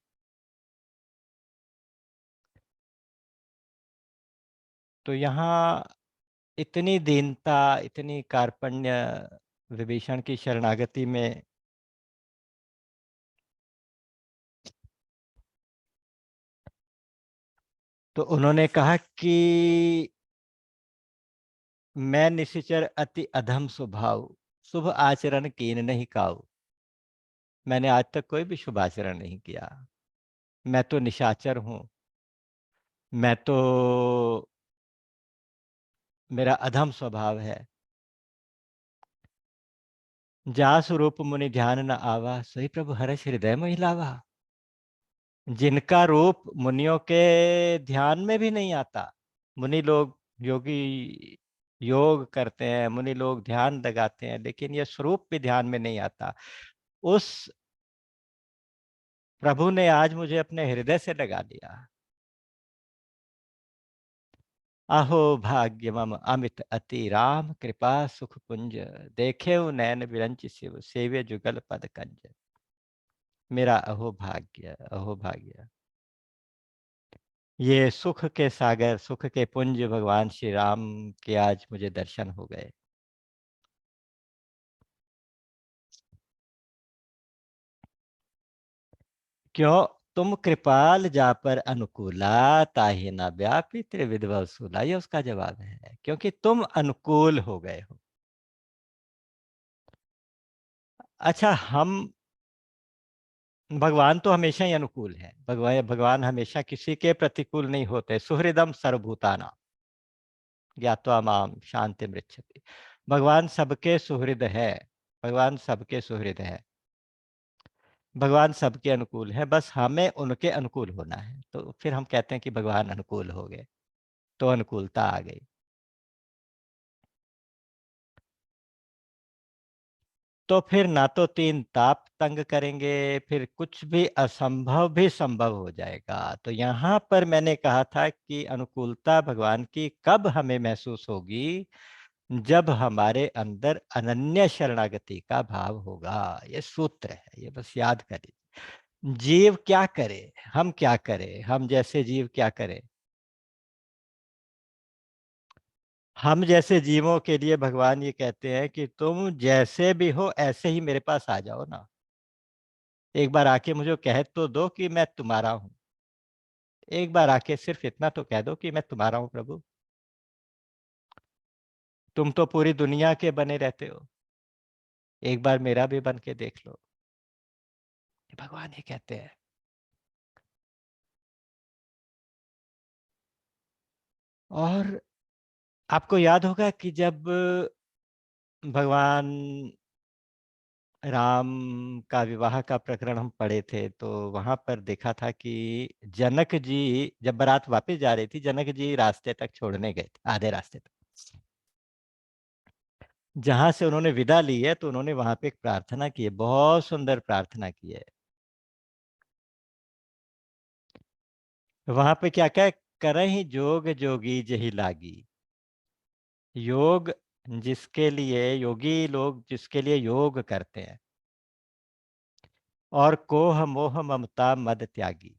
तो यहाँ इतनी दीनता, इतनी कार्पण्य विभीषण की शरणागति में। तो उन्होंने कहा कि मैं निशिचर अति अधम स्वभाव, शुभ आचरण कीन नहीं काऊ। मैंने आज तक कोई भी शुभ आचरण नहीं किया, मैं तो निशाचर हूं, मैं तो, मेरा अधम स्वभाव है। जा स्वरूप मुनि ध्यान न आवा, सोई प्रभु हर्ष हृदय मोहि लावा। जिनका रूप मुनियों के ध्यान में भी नहीं आता। मुनि लोग, योगी योग करते हैं, मुनि लोग ध्यान लगाते हैं, लेकिन यह स्वरूप भी ध्यान में नहीं आता। उस प्रभु ने आज मुझे अपने हृदय से लगा लिया। अहो भाग्य मम अमित अति राम कृपा सुख पुंज, देखे नैन विरंच शिव सेव्य जुगल पद कंज। मेरा अहो भाग्य, अहो भाग्य। ये सुख के सागर, सुख के पुंज भगवान श्री राम के आज मुझे दर्शन हो गए। क्यों? तुम कृपाल जा पर अनुकूला, ताहि न व्यापी त्रिविधव सूला। ये उसका जवाब है, क्योंकि तुम अनुकूल हो गए हो। अच्छा, हम, भगवान तो हमेशा ही अनुकूल है। भगवान हमेशा किसी के प्रतिकूल नहीं होते। सुहृदम सर्वभूताना ज्ञात्वा माम शांति मृच्छति। भगवान सबके सुहृद है, भगवान सबके सुहृद है, भगवान सबके अनुकूल है। बस हमें उनके अनुकूल होना है, तो फिर हम कहते हैं कि भगवान अनुकूल हो गए, तो अनुकूलता आ गई। तो फिर ना तो तीन ताप तंग करेंगे, फिर कुछ भी असंभव भी संभव हो जाएगा। तो यहाँ पर मैंने कहा था कि अनुकूलता भगवान की कब हमें महसूस होगी? जब हमारे अंदर अनन्य शरणागति का भाव होगा। ये सूत्र है, ये बस याद करिए। जीव क्या करे, हम क्या करें, हम जैसे जीव क्या करें? हम जैसे जीवों के लिए भगवान ये कहते हैं कि तुम जैसे भी हो ऐसे ही मेरे पास आ जाओ ना। एक बार आके मुझे कह तो दो कि मैं तुम्हारा हूं। एक बार आके सिर्फ इतना तो कह दो कि मैं तुम्हारा हूं प्रभु। तुम तो पूरी दुनिया के बने रहते हो, एक बार मेरा भी बन के देख लो। भगवान ये कहते हैं। और आपको याद होगा कि जब भगवान राम का विवाह का प्रकरण हम पढ़े थे, तो वहां पर देखा था कि जनक जी जब बारात वापस जा रही थी, जनक जी रास्ते तक छोड़ने गए थे, आधे रास्ते तक। जहां से उन्होंने विदा ली है, तो उन्होंने वहां पे एक प्रार्थना की है, बहुत सुंदर प्रार्थना की है। वहां पे क्या क्या है? करहि जोग जोगी जही लागी। योग जिसके लिए, योगी लोग जिसके लिए योग करते हैं, और कोह मोह ममता मद त्यागी।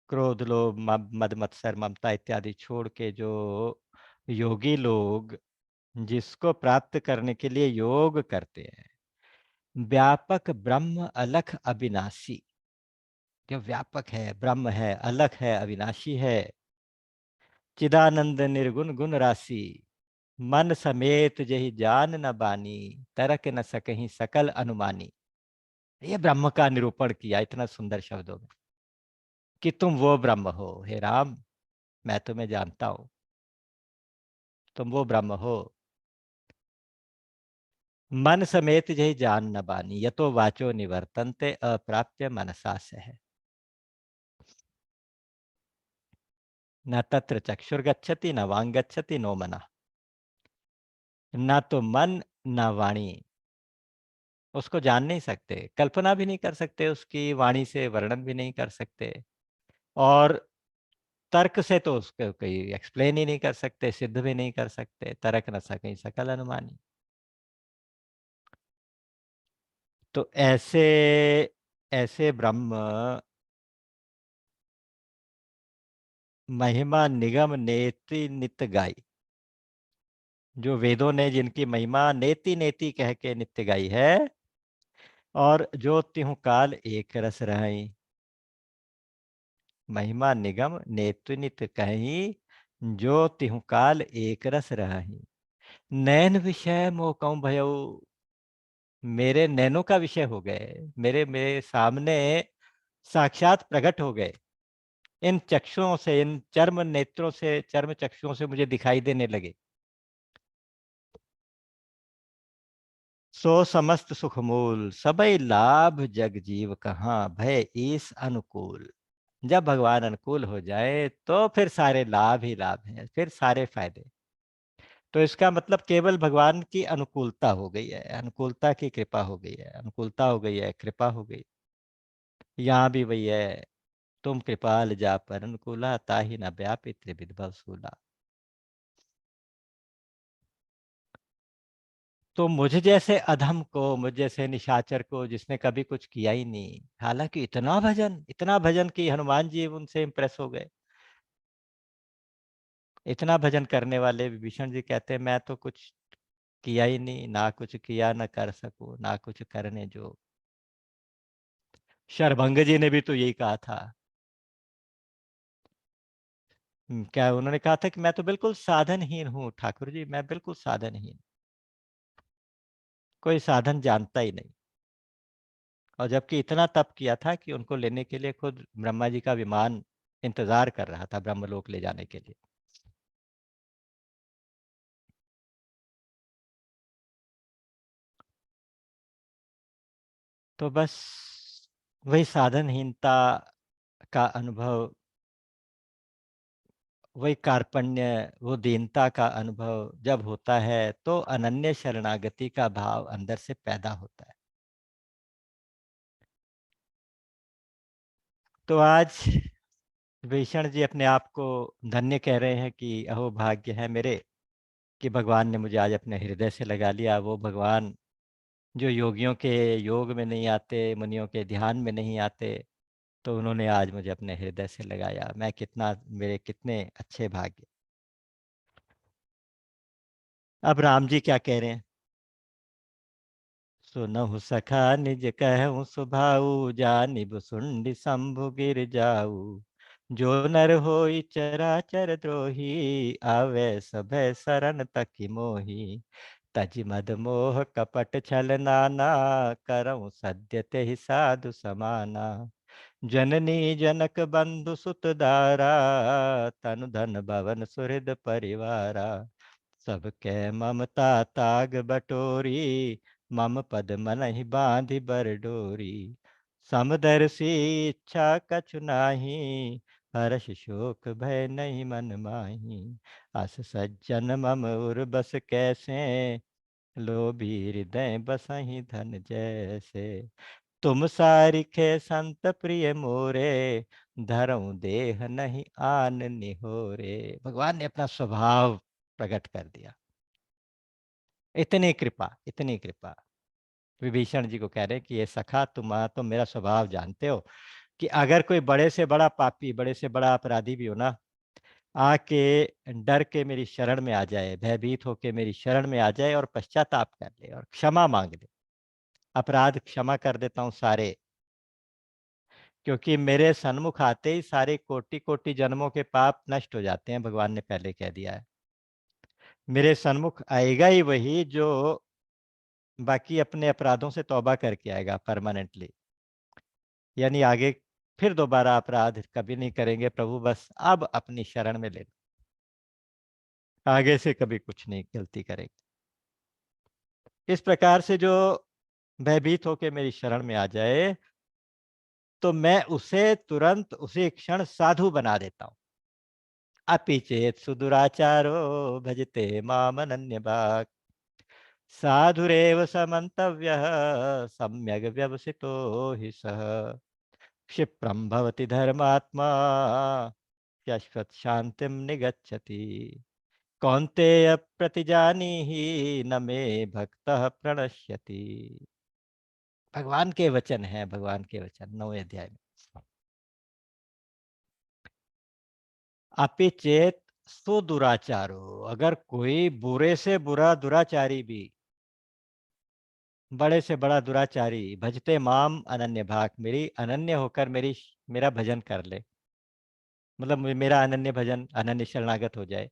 क्रोध लोभ मद मत्सर ममता इत्यादि छोड़ के जो योगी लोग जिसको प्राप्त करने के लिए योग करते हैं, व्यापक ब्रह्म अलख अविनाशी। जो व्यापक है, ब्रह्म है, अलख है, अविनाशी है, चिदानंद निर्गुण गुण राशि, मन समेत जहि जान न बानी, तरक न सकहि सकल अनुमानी। ये ब्रह्म का निरूपण किया इतना सुंदर शब्दों में कि तुम वो ब्रह्म हो हे राम। मैं तुम्हें जानता हूं, तुम वो ब्रह्म हो। मन समेत जहि जान न बानी, यतो वाचो निवर्तन्ते अप्राप्य मनसा सह। न तत्र चक्षुर्गच्छति न वांग गच्छति नो मना। ना तो मन ना वाणी, उसको जान नहीं सकते, कल्पना भी नहीं कर सकते, उसकी वाणी से वर्णन भी नहीं कर सकते, और तर्क से तो उसको कोई एक्सप्लेन ही नहीं कर सकते, सिद्ध भी नहीं कर सकते। तर्क न सके सकल अनुमानी। तो ऐसे ऐसे ब्रह्म महिमा निगम नेति नित गाई। जो वेदों ने जिनकी महिमा नेति नेति कह के नित्य गाई है, और जो तिहु काल एक रस रहाई। महिमा निगम नेति नित कही, जो तिहु काल एक रस रहाई। नैन विषय मोह कहूं भयऊ। मेरे नैनों का विषय हो गए, मेरे मेरे सामने साक्षात प्रकट हो गए। इन चक्षुओं से, इन चर्म नेत्रों से, चर्म चक्षुओं से मुझे दिखाई देने लगे। सो समस्त सुख मूल सबई लाभ जग जीव कहाँ, भय ईस अनुकूल। जब भगवान अनुकूल हो जाए तो फिर सारे लाभ ही लाभ हैं, फिर सारे फायदे। तो इसका मतलब केवल भगवान की अनुकूलता हो गई है, अनुकूलता की कृपा हो गई है, अनुकूलता हो गई है, कृपा हो गई। यहाँ भी वही है, तुम कृपाल जा पर अनुकूला, ताहि न व्यापि त्रिविध भव सूला। तो मुझ जैसे अधम को, मुझ जैसे निशाचर को, जिसने कभी कुछ किया ही नहीं, हालांकि इतना भजन कि हनुमान जी उनसे इंप्रेस हो गए। इतना भजन करने वाले विभीषण जी कहते हैं मैं तो कुछ किया ही नहीं, ना कुछ किया ना कर सकूं, ना कुछ करने जो। शरभंग जी ने भी तो यही कहा था। क्या उन्होंने कहा था कि मैं तो बिल्कुल साधनहीन हूँ ठाकुर जी, मैं बिल्कुल साधनहीन, कोई साधन जानता ही नहीं। और जबकि इतना तप किया था कि उनको लेने के लिए खुद ब्रह्मा जी का विमान इंतजार कर रहा था, ब्रह्मलोक ले जाने के लिए। तो बस वही साधनहीनता का अनुभव, वही कार्पण्य, वो दीनता का अनुभव जब होता है, तो अनन्य शरणागति का भाव अंदर से पैदा होता है। तो आज भीषण जी अपने आप को धन्य कह रहे हैं कि अहो भाग्य है मेरे कि भगवान ने मुझे आज अपने हृदय से लगा लिया। वो भगवान जो योगियों के योग में नहीं आते, मुनियों के ध्यान में नहीं आते, तो उन्होंने आज मुझे अपने हृदय से लगाया। मैं कितना, मेरे कितने अच्छे भाग्य। अब राम जी क्या कह रहे हैं? सुनहु सखा निज कहूँ सुभाऊ, जानिब सुंडी शंभु गिर जाऊ। जो नर होई चराचर द्रोही, आवे सभय शरण तकी मोही। तज मद मोह कपट छल नाना, करऊँ सद्य तेहि साधु समाना। जननी जनक बंधु सुत दारा, तनु धन भवन सुहृद परिवारा। सबके ममता ताग बटोरी, मम पद मनहि बांधि बर डोरी। समदर्शी इच्छा कछु नाही, हर्ष शोक भय नहीं मन माही। अस सज्जन मम उर बस कैसे, लोभी हृदय बसहि धन जैसे। तुम सारिखे संत प्रिय मोरे, धरऊं देह नहीं आन निहोरे। भगवान ने अपना स्वभाव प्रकट कर दिया। इतनी कृपा, इतनी कृपा। विभीषण जी को कह रहे हैं कि ये सखा, तुम मेरा स्वभाव जानते हो कि अगर कोई बड़े से बड़ा पापी, बड़े से बड़ा अपराधी भी हो ना, आके डर के मेरी शरण में आ जाए, भयभीत होके मेरी शरण में आ जाए और पश्चाताप कर ले और क्षमा मांग ले, अपराध क्षमा कर देता हूँ सारे। क्योंकि मेरे सन्मुख आते ही सारे कोटि कोटि जन्मों के पाप नष्ट हो जाते हैं, भगवान ने पहले कह दिया है। मेरे सन्मुख आएगा ही वही जो बाकी अपने अपराधों से तौबा करके आएगा परमानेंटली, यानी आगे फिर दोबारा अपराध कभी नहीं करेंगे। प्रभु बस अब अपनी शरण में ले लो, आगे से कभी कुछ नहीं गलती करेंगे। इस प्रकार से जो भयभीत होकर मेरी शरण में आ जाए, तो मैं उसे तुरंत उसी क्षण साधु बना देता हूं। अपि चेत सुदुराचारो, भजते माम अनन्य भाग। साधुरेव समन्तव्यः, सम्यग् व्यवसितो हि सः। क्षिप्रं भवति धर्मात्मा, शाश्वत शांतिम निगच्छति। कौन्तेय प्रतिजानीहि, न मे भक्तः प्रणश्यति। भगवान के वचन है, भगवान के वचन 9वें अध्याय में। अपि चेत सुदुराचारो, अगर कोई बुरे से बुरा दुराचारी भी, बड़े से बड़ा दुराचारी, भजते माम अनन्य भाग, मेरी अनन्य होकर मेरा भजन कर ले, मतलब मेरा अनन्य भजन, अनन्य शरणागत हो जाए,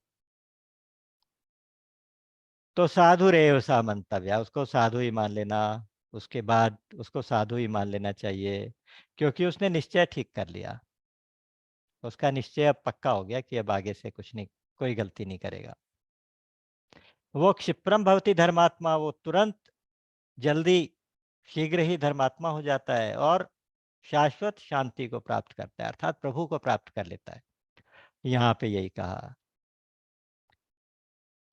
तो साधु रेव सा मंतव्य, उसको साधु ही मान लेना। उसके बाद उसको साधु ही मान लेना चाहिए, क्योंकि उसने निश्चय ठीक कर लिया। उसका निश्चय अब पक्का हो गया कि अब आगे से कुछ नहीं, कोई गलती नहीं करेगा। वो क्षिप्रम भवति धर्मात्मा, वो तुरंत, जल्दी, शीघ्र ही धर्मात्मा हो जाता है और शाश्वत शांति को प्राप्त करता है, अर्थात प्रभु को प्राप्त कर लेता है। यहाँ पे यही कहा,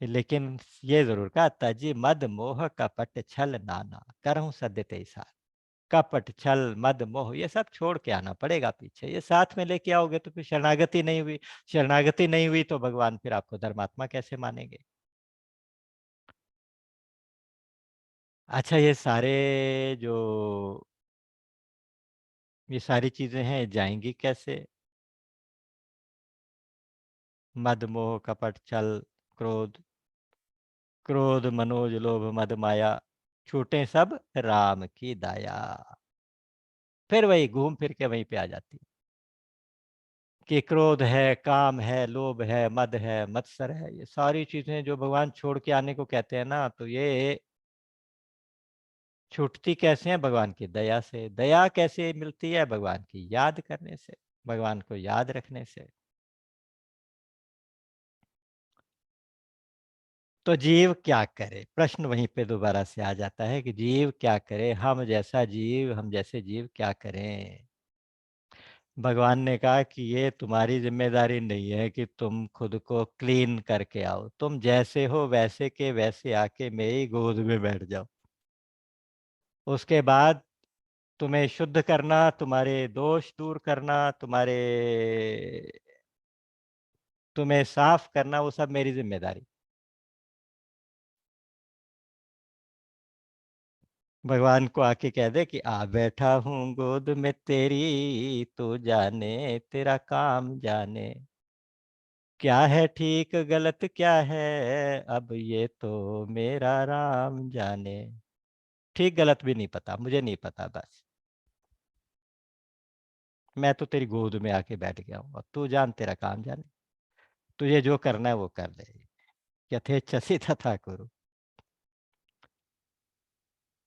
लेकिन ये जरूर कहा, तजी मद मोह कपट छल नाना, करहूं सद्य तेसा। कपट छल मद मोह ये सब छोड़ के आना पड़ेगा पीछे, ये साथ में लेके आओगे तो फिर शरणागति नहीं हुई। शरणागति नहीं हुई तो भगवान फिर आपको धर्मात्मा कैसे मानेंगे? अच्छा, जो ये सारी चीजें हैं, जाएंगी कैसे? मद मोह कपट छल, क्रोध, क्रोध मनोज लोभ मद माया, छूटे सब राम की दाया। फिर वही घूम फिर के वहीं पे आ जाती है कि क्रोध है, काम है, लोभ है, मद है, मत्सर है, ये सारी चीजें जो भगवान छोड़ के आने को कहते हैं ना, तो ये छूटती कैसे हैं? भगवान की दया से। दया कैसे मिलती है? भगवान की याद करने से, भगवान को याद रखने से। तो जीव क्या करे? प्रश्न वहीं पे दोबारा से आ जाता है कि जीव क्या करे, हम जैसा जीव, हम जैसे जीव क्या करें? भगवान ने कहा कि ये तुम्हारी जिम्मेदारी नहीं है कि तुम खुद को क्लीन करके आओ, तुम जैसे हो वैसे के वैसे आके मेरी गोद में बैठ जाओ। उसके बाद तुम्हें शुद्ध करना, तुम्हारे दोष दूर करना, तुम्हें साफ करना, वो सब मेरी जिम्मेदारी। भगवान को आके कह दे कि आ बैठा हूँ गोद में तेरी, तू जाने तेरा काम जाने। क्या है ठीक गलत क्या है, अब ये तो मेरा राम जाने। ठीक गलत भी नहीं पता, मुझे नहीं पता, बस मैं तो तेरी गोद में आके बैठ गया हूँ, अब तू जान, तेरा काम जाने, तुझे जो करना है वो कर ले। यथेच्छसि तथा कुरु।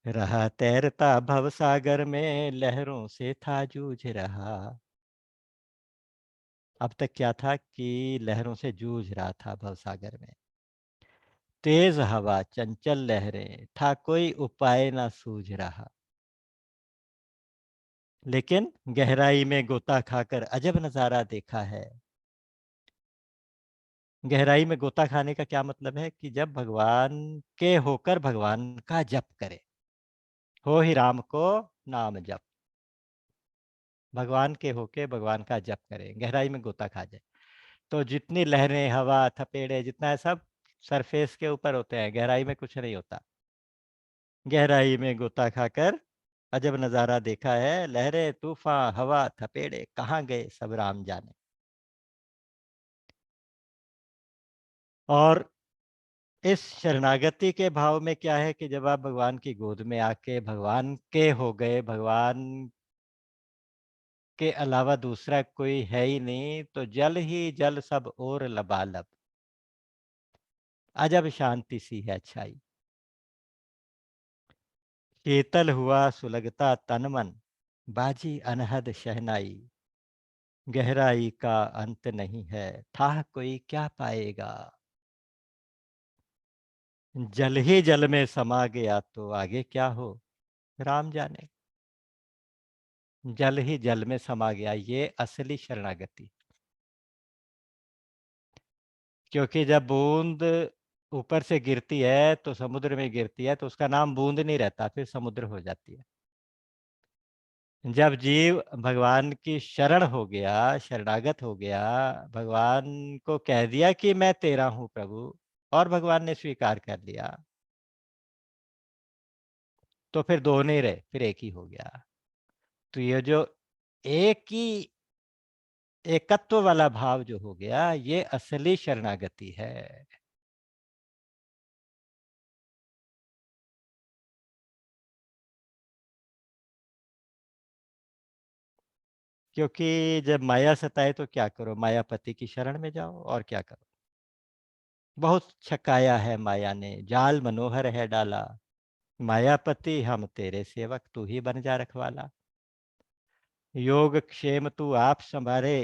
रहा तैरता भव सागर में, लहरों से था जूझ रहा। अब तक क्या था कि लहरों से जूझ रहा था भव सागर में। तेज हवा चंचल लहरें, था कोई उपाय ना सूझ रहा। लेकिन गहराई में गोता खाकर अजब नजारा देखा है। गहराई में गोता खाने का क्या मतलब है कि जब भगवान के होकर भगवान का जप करे, हो ही राम को नाम जप, भगवान के होके भगवान का जप करे, गहराई में गोता खा जाए, तो जितनी लहरें, हवा, थपेड़े, जितना है सब सरफेस के ऊपर होते हैं, गहराई में कुछ नहीं होता। गहराई में गोता खाकर अजब नजारा देखा है, लहरें, तूफान, हवा, थपेड़े कहाँ गए सब राम जाने। और इस शरणागति के भाव में क्या है कि जब आप भगवान की गोद में आके भगवान के हो गए, भगवान के अलावा दूसरा कोई है ही नहीं, तो जल ही जल सब और लबालब, अजब शांति सी है अच्छाई। शीतल हुआ सुलगता तन मन, बाजी अनहद शहनाई, गहराई का अंत नहीं है, था कोई क्या पाएगा। जल ही जल में समा गया तो आगे क्या हो राम जाने। जल ही जल में समा गया, ये असली शरणागति। क्योंकि जब बूंद ऊपर से गिरती है तो समुद्र में गिरती है, तो उसका नाम बूंद नहीं रहता, फिर समुद्र हो जाती है। जब जीव भगवान की शरण हो गया, शरणागत हो गया, भगवान को कह दिया कि मैं तेरा हूं प्रभु, और भगवान ने स्वीकार कर लिया, तो फिर दो नहीं रहे, फिर एक ही हो गया। तो ये जो एक ही एकत्व वाला भाव जो हो गया, ये असली शरणागति है। क्योंकि जब माया सताए तो क्या करो, मायापति की शरण में जाओ, और क्या करो। बहुत छकाया है माया ने, जाल मनोहर है डाला, मायापति हम तेरे सेवक, तू ही बन जा रखवाला। योग क्षेम तू आप संभारे,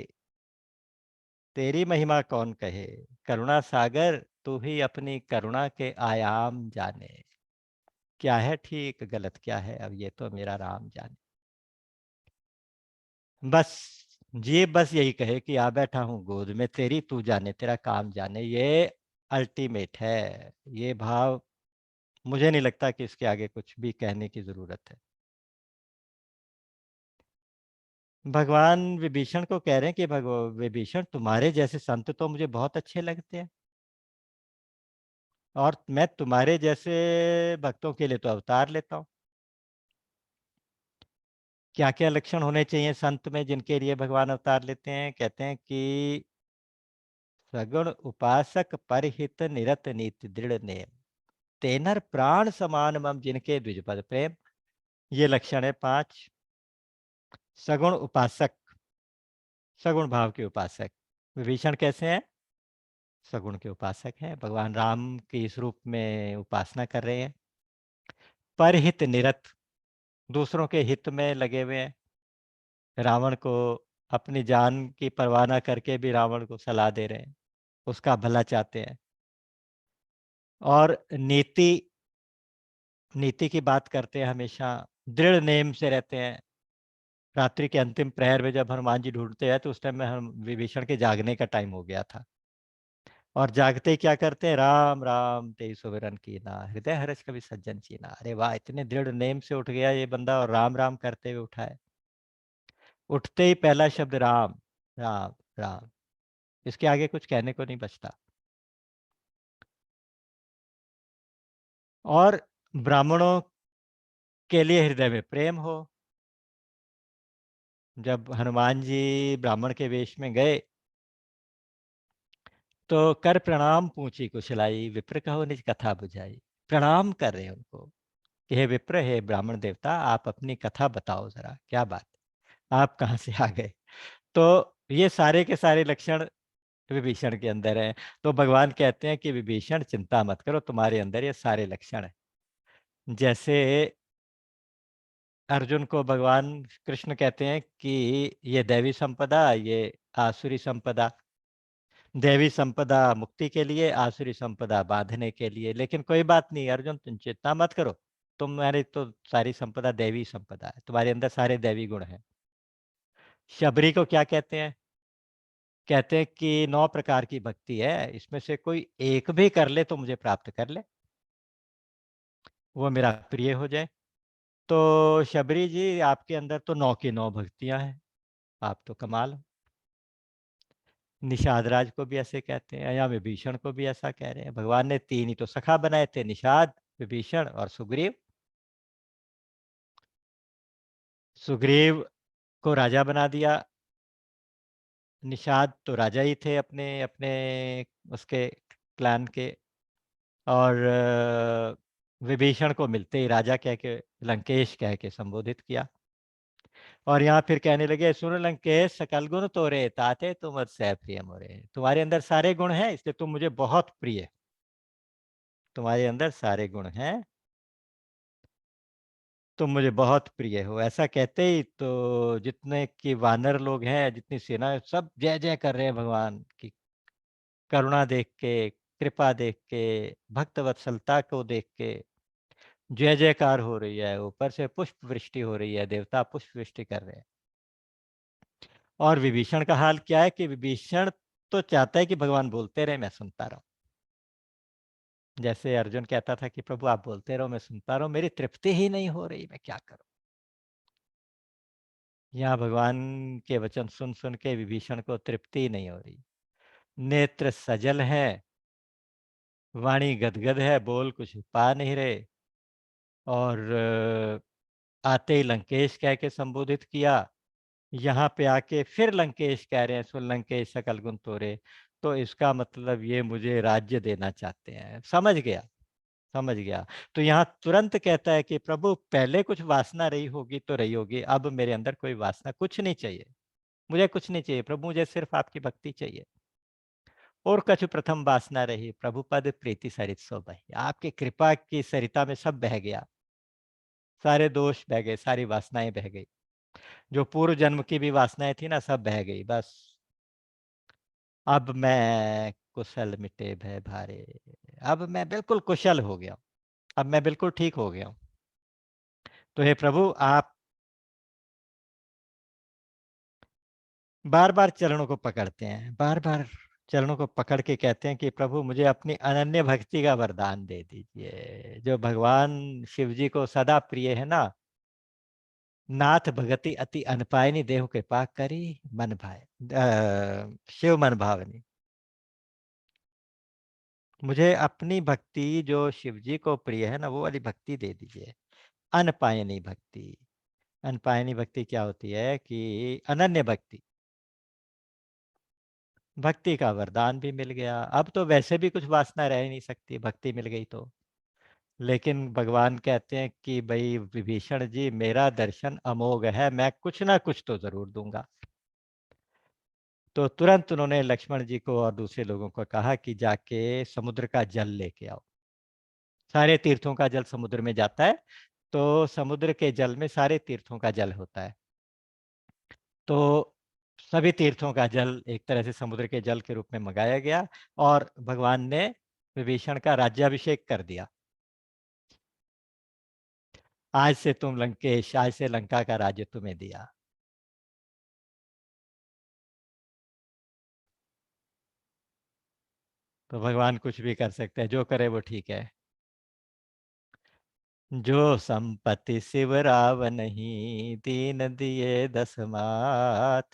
तेरी महिमा कौन कहे, करुणा सागर तू ही अपनी करुणा के आयाम जाने। क्या है ठीक गलत क्या है, अब ये तो मेरा राम जाने। बस जीव बस यही कहे कि आ बैठा हूं गोद में तेरी, तू जाने तेरा काम जाने, ये अल्टीमेट है। ये भाव, मुझे नहीं लगता कि इसके आगे कुछ भी कहने की जरूरत है। भगवान विभीषण को कह रहे हैं कि भगव विभीषण, तुम्हारे जैसे संत तो मुझे बहुत अच्छे लगते हैं, और मैं तुम्हारे जैसे भक्तों के लिए तो अवतार लेता हूँ। क्या क्या लक्षण होने चाहिए संत में जिनके लिए भगवान अवतार लेते हैं, कहते हैं कि सगुण उपासक परहित निरत नीति दृढ़ नेम, तेनर प्राण समान मम जिनके द्विजपद प्रेम। ये लक्षण है पांच। सगुण उपासक, सगुण भाव के उपासक। विभीषण कैसे हैं, सगुण के उपासक हैं, भगवान राम के इस रूप में उपासना कर रहे हैं। परहित निरत, दूसरों के हित में लगे हुए हैं। रावण को अपनी जान की परवाह न करके भी रावण को सलाह दे रहे हैं, उसका भला चाहते हैं। और नीति, नीति की बात करते हैं, हमेशा दृढ़ नेम से रहते हैं। रात्रि के अंतिम प्रहर में जब हनुमान जी ढूंढते हैं, तो उस टाइम में हम विभीषण के जागने का टाइम हो गया था, और जागते ही क्या करते हैं, राम राम तेई सुमिरन कीना, हृदय हर्ष कभी सज्जन चीना। अरे वाह, इतने दृढ़ नेम से उठ गया ये बंदा, और राम राम करते हुए उठा है। उठते ही पहला शब्द राम, राम राम, इसके आगे कुछ कहने को नहीं बचता। और ब्राह्मणों के लिए हृदय में प्रेम हो। जब हनुमान जी ब्राह्मण के वेश में गए, तो कर प्रणाम पूछी कुशलाई, विप्र कहो निज कथा बुझाई। प्रणाम कर रहे हैं उनको कि हे विप्र, हे ब्राह्मण देवता, आप अपनी कथा बताओ जरा, क्या बात, आप कहाँ से आ गए। तो ये सारे के सारे लक्षण विभीषण के अंदर हैं। तो भगवान कहते हैं कि विभीषण चिंता मत करो, तुम्हारे अंदर ये सारे लक्षण हैं। जैसे अर्जुन को भगवान कृष्ण कहते हैं कि ये दैवी संपदा, ये आसुरी संपदा। दैवी संपदा मुक्ति के लिए, आसुरी संपदा बांधने के लिए। लेकिन कोई बात नहीं अर्जुन, तुम चिंता मत करो, तुम्हारी तो सारी संपदा दैवी संपदा है, तुम्हारे अंदर सारे दैवी गुण हैं। शबरी को क्या कहते हैं? कहते हैं कि 9 प्रकार की भक्ति है, इसमें से कोई एक भी कर ले तो मुझे प्राप्त कर ले, वो मेरा प्रिय हो जाए। तो शबरी जी, आपके अंदर तो 9 की 9 भक्तियां हैं, आप तो कमाल हो। निषाद राज को भी ऐसे कहते हैं, या विभीषण को भी ऐसा कह रहे हैं। भगवान ने 3 ही तो सखा बनाए थे, निषाद, विभीषण और सुग्रीव। सुग्रीव को राजा बना दिया। निषाद तो राजा ही थे अपने अपने उसके क्लैन के। और विभीषण को मिलते ही राजा कह के, लंकेश कह के संबोधित किया। और यहाँ फिर कहने लगे, सुन लंकेश, सकल गुण तोरे ताते तुम अतिशय प्रिय मोरे। तुम्हारे अंदर सारे गुण हैं, इसलिए तुम मुझे बहुत प्रिय, तुम्हारे अंदर सारे गुण हैं, तुम मुझे बहुत प्रिय हो। ऐसा कहते ही तो जितने की वानर लोग हैं, जितनी सेना है, सब जय जय कर रहे हैं भगवान की करुणा देख के, कृपा देख के, भक्त वत्सलता को देख के जय जयकार हो रही है। ऊपर से पुष्प वृष्टि हो रही है, देवता पुष्प वृष्टि कर रहे हैं। और विभीषण का हाल क्या है कि विभीषण तो चाहता है कि भगवान बोलते रहे, मैं सुनता रहूं। जैसे अर्जुन कहता था कि प्रभु आप बोलते रहो, मैं सुनता रहूं, मेरी तृप्ति ही नहीं हो रही, मैं क्या करूं। यहाँ भगवान के वचन सुन सुन के विभीषण को तृप्ति नहीं हो रही। नेत्र सजल है, वाणी गदगद है, बोल कुछ पा नहीं रहे। और आते ही लंकेश कह के संबोधित किया। यहाँ पे आके फिर लंकेश कह रहे हैं, सुन लंकेश सकल गुण तोरे। तो इसका मतलब ये मुझे राज्य देना चाहते हैं। समझ गया, समझ गया। तो यहाँ तुरंत कहता है कि प्रभु पहले कुछ वासना रही होगी तो रही होगी, अब मेरे अंदर कोई वासना कुछ नहीं चाहिए, मुझे कुछ नहीं चाहिए प्रभु, मुझे सिर्फ आपकी भक्ति चाहिए। और कछु प्रथम वासना रही, प्रभु पद प्रीति सरित सो बही। आपकी कृपा की सरिता में सब बह गया, सारे दोष बह गए, सारी वासनाएं बह गई, जो पूर्व जन्म की भी वासनाएं थी ना, सब बह गई। बस अब मैं कुशल मिटे भय भारे, अब मैं बिल्कुल कुशल हो गया हूं, अब मैं बिल्कुल ठीक हो गया हूं। तो हे प्रभु, आप बार बार चरणों को पकड़ते हैं, बार बार चरणों को पकड़ के कहते हैं कि प्रभु मुझे अपनी अनन्य भक्ति का वरदान दे दीजिए। जो भगवान शिव जी को सदा प्रिय है ना, नाथ भगति अति अनपायनी, देहु कृपा करी मन भाए, शिव मन भावनी। मुझे अपनी भक्ति जो शिव जी को प्रिय है ना, वो वाली भक्ति दे दीजिए। अनपायनी भक्ति, अनपायनी भक्ति क्या होती है कि अनन्य भक्ति, भक्ति का वरदान भी मिल गया। अब तो वैसे भी कुछ वासना रह ही नहीं सकती, भक्ति मिल गई तो। लेकिन भगवान कहते हैं कि भाई विभीषण जी, मेरा दर्शन अमोघ है, मैं कुछ ना कुछ तो जरूर दूंगा। तो तुरंत उन्होंने लक्ष्मण जी को और दूसरे लोगों को कहा कि जाके समुद्र का जल लेके आओ। सारे तीर्थों का जल समुद्र में जाता है, तो समुद्र के जल में सारे तीर्थों का जल होता है। तो सभी तीर्थों का जल एक तरह से समुद्र के जल के रूप में मंगाया गया, और भगवान ने विभीषण का राज्याभिषेक कर दिया। आज से तुम लंकेश, आज से लंका का राज्य तुम्हें दिया। तो भगवान कुछ भी कर सकते हैं, जो करे वो ठीक है। जो संपत्ति शिव राव नहीं, दीन दिए दस मात,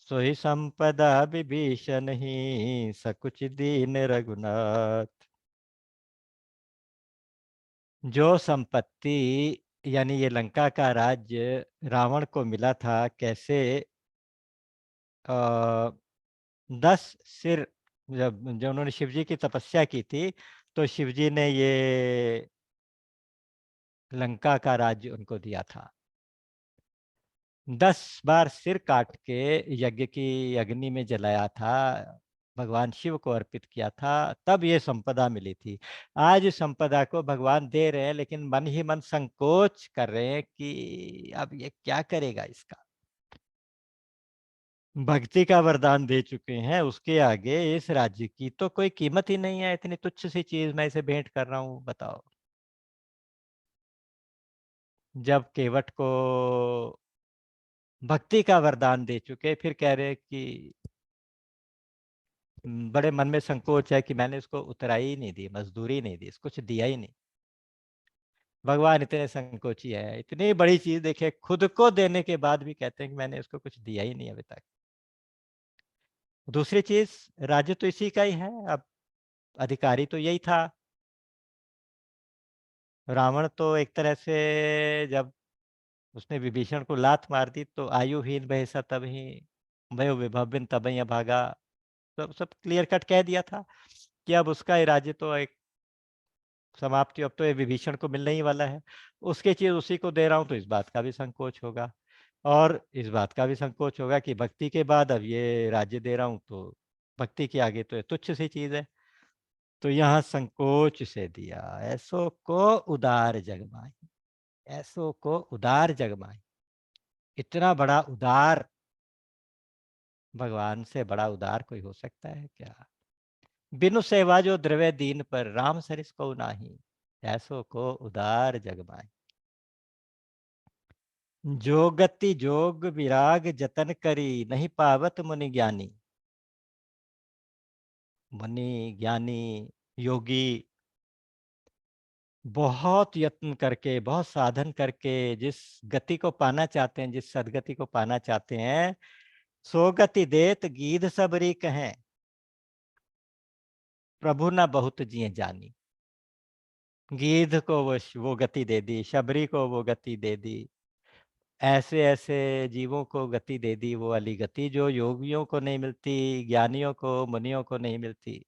सोई संपदा विभीषण ही, सकुच दीन रघुनाथ। जो संपत्ति, यानी ये लंका का राज्य रावण को मिला था, कैसे 10 सिर जब जब उन्होंने शिव जी की तपस्या की थी, तो शिव जी ने ये लंका का राज्य उनको दिया था। 10 बार सिर काट के यज्ञ की अग्नि में जलाया था, भगवान शिव को अर्पित किया था, तब ये संपदा मिली थी। आज इस संपदा को भगवान दे रहे हैं, लेकिन मन ही मन संकोच कर रहे हैं कि अब ये क्या करेगा इसका। भक्ति का वरदान दे चुके हैं, उसके आगे इस राज्य की तो कोई कीमत ही नहीं है। इतनी तुच्छ सी चीज मैं इसे भेंट कर रहा हूँ, बताओ। जब केवट को भक्ति का वरदान दे चुके, फिर कह रहे कि बड़े मन में संकोच है कि मैंने इसको उतराई ही नहीं दी, मजदूरी नहीं दी, कुछ दिया ही नहीं। भगवान इतने संकोची है, इतनी बड़ी चीज देखे, खुद को देने के बाद भी कहते हैं कि मैंने इसको कुछ दिया ही नहीं अभी तक। दूसरी चीज, राज्य तो इसी का ही है, अब अधिकारी तो यही था। रावण तो एक तरह से जब उसने विभीषण को लात मार दी, तो आयुहीन बहसा तब ही भयो विभविन तबई भागा। सब क्लियर कट कह दिया था कि अब उसका ये राज्य तो एक समाप्ति, अब तो ये विभीषण को मिलने ही वाला है। उसकी चीज उसी को दे रहा हूं, तो इस बात का भी संकोच होगा। और इस बात का भी संकोच होगा कि भक्ति के बाद अब ये राज्य दे रहा हूं, तो भक्ति के आगे तो ये तुच्छ सी चीज है। तो यहाँ संकोच से दिया, ऐसो को उदार जगमाई, ऐसो को उदार जगमाई। इतना बड़ा उदार, भगवान से बड़ा उदार कोई हो सकता है क्या। बिनु सेवा जो द्रव्य दीन पर, राम सरिस को नाही, ऐसो को उदार जगमाई। जो गति जोग विराग जतन करी, नहीं पावत मुनि ज्ञानी। मुनि ज्ञानी योगी बहुत यत्न करके, बहुत साधन करके जिस गति को पाना चाहते हैं, जिस सदगति को पाना चाहते हैं, सो गति देत गीध सबरी कहें, प्रभु न बहुत जिए जानी। गीध को वो गति दे दी, शबरी को वो गति दे दी, ऐसे ऐसे जीवों को गति दे दी, वो वाली गति जो योगियों को नहीं मिलती, ज्ञानियों को, मुनियों को नहीं मिलती।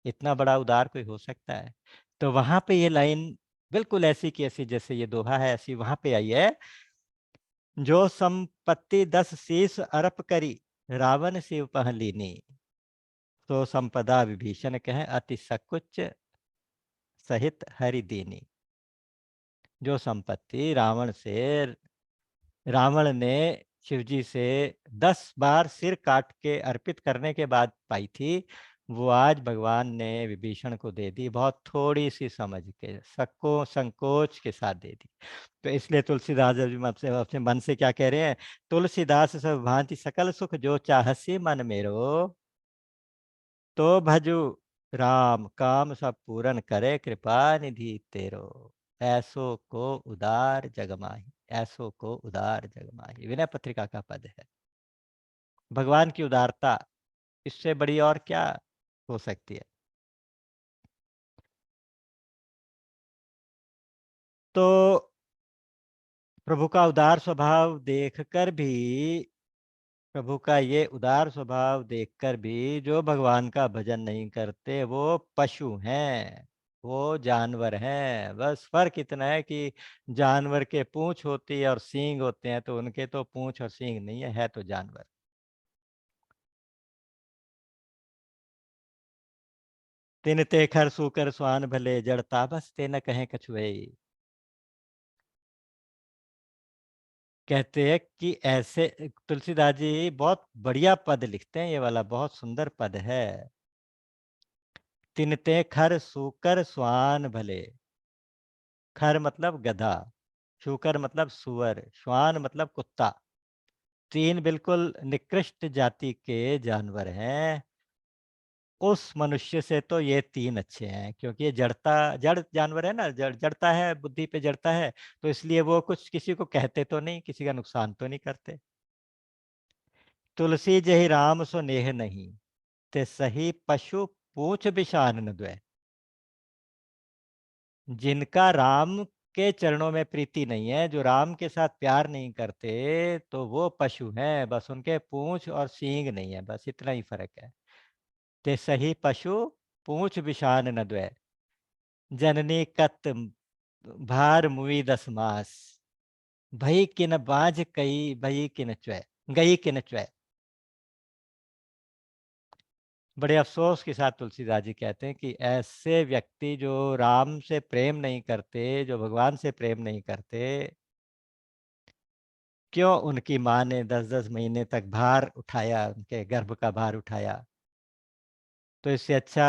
इतना बड़ा उदार कोई हो सकता है। तो वहां पे ये लाइन बिल्कुल ऐसी की ऐसी, जैसे ये दोहा है, ऐसी वहां पे आई है। जो संपत्ति 10 शीस अरप करी, रावण शिव पह लीनी, तो संपदा विभीषण कहे अति सकुच, सहित हरि दीनी। जो संपत्ति रावण ने शिव जी से 10 बार सिर काट के अर्पित करने के बाद पाई थी, वो आज भगवान ने विभीषण को दे दी, बहुत थोड़ी सी समझ के, सबको संकोच के साथ दे दी। तो इसलिए तुलसीदास जी आपसे अपने मन से क्या कह रहे हैं, तुलसीदास सब भांति सकल सुख, जो चाहसी मन मेरो, तो भजू राम काम सब पूरन करे, कृपा निधि तेरो, ऐसो को उदार जगमाही, ऐसो को उदार जगमाही। विनय पत्रिका का पद है। भगवान की उदारता, इससे बड़ी और क्या हो सकती है। तो प्रभु का उदार स्वभाव देखकर भी, प्रभु का ये उदार स्वभाव देखकर भी जो भगवान का भजन नहीं करते, वो पशु हैं, वो जानवर हैं। बस फर्क इतना है कि जानवर के पूंछ होती है और सींग होते हैं, तो उनके तो पूंछ और सींग नहीं है तो जानवर। तिन ते खर सूकर स्वान भले, जड़ता बस ते न कहें कछुए। कहते हैं कि ऐसे, तुलसीदास जी बहुत बढ़िया पद लिखते हैं, ये वाला बहुत सुंदर पद है। तिनते खर सूकर स्वान भले, खर मतलब गधा, शूकर मतलब सुअर, श्वान मतलब कुत्ता। तीन बिल्कुल निकृष्ट जाति के जानवर हैं। उस मनुष्य से तो ये तीन अच्छे हैं, क्योंकि ये जड़ जानवर है ना, जड़ता है, बुद्धि पे जड़ता है, तो इसलिए वो कुछ किसी को कहते तो नहीं, किसी का नुकसान तो नहीं करते। तुलसी जहि राम सो नेह नहीं, ते सही पशु पूछ बिशान न द्वै। जिनका राम के चरणों में प्रीति नहीं है, जो राम के साथ प्यार नहीं करते, तो वो पशु हैं, बस उनके पूंछ और सींग नहीं है, बस इतना ही फर्क है। ते सही पशु पूछ बिशान न द्वै, जननी कत भार मुई 10 मास, भई किन बाझ कई भई किन च्वै, गई किन च्वै। बड़े अफ़सोस के साथ तुलसीदास जी कहते हैं कि ऐसे व्यक्ति जो राम से प्रेम नहीं करते, जो भगवान से प्रेम नहीं करते, क्यों उनकी माँ ने 10-10 महीने तक भार उठाया, उनके गर्भ का भार उठाया। तो इससे अच्छा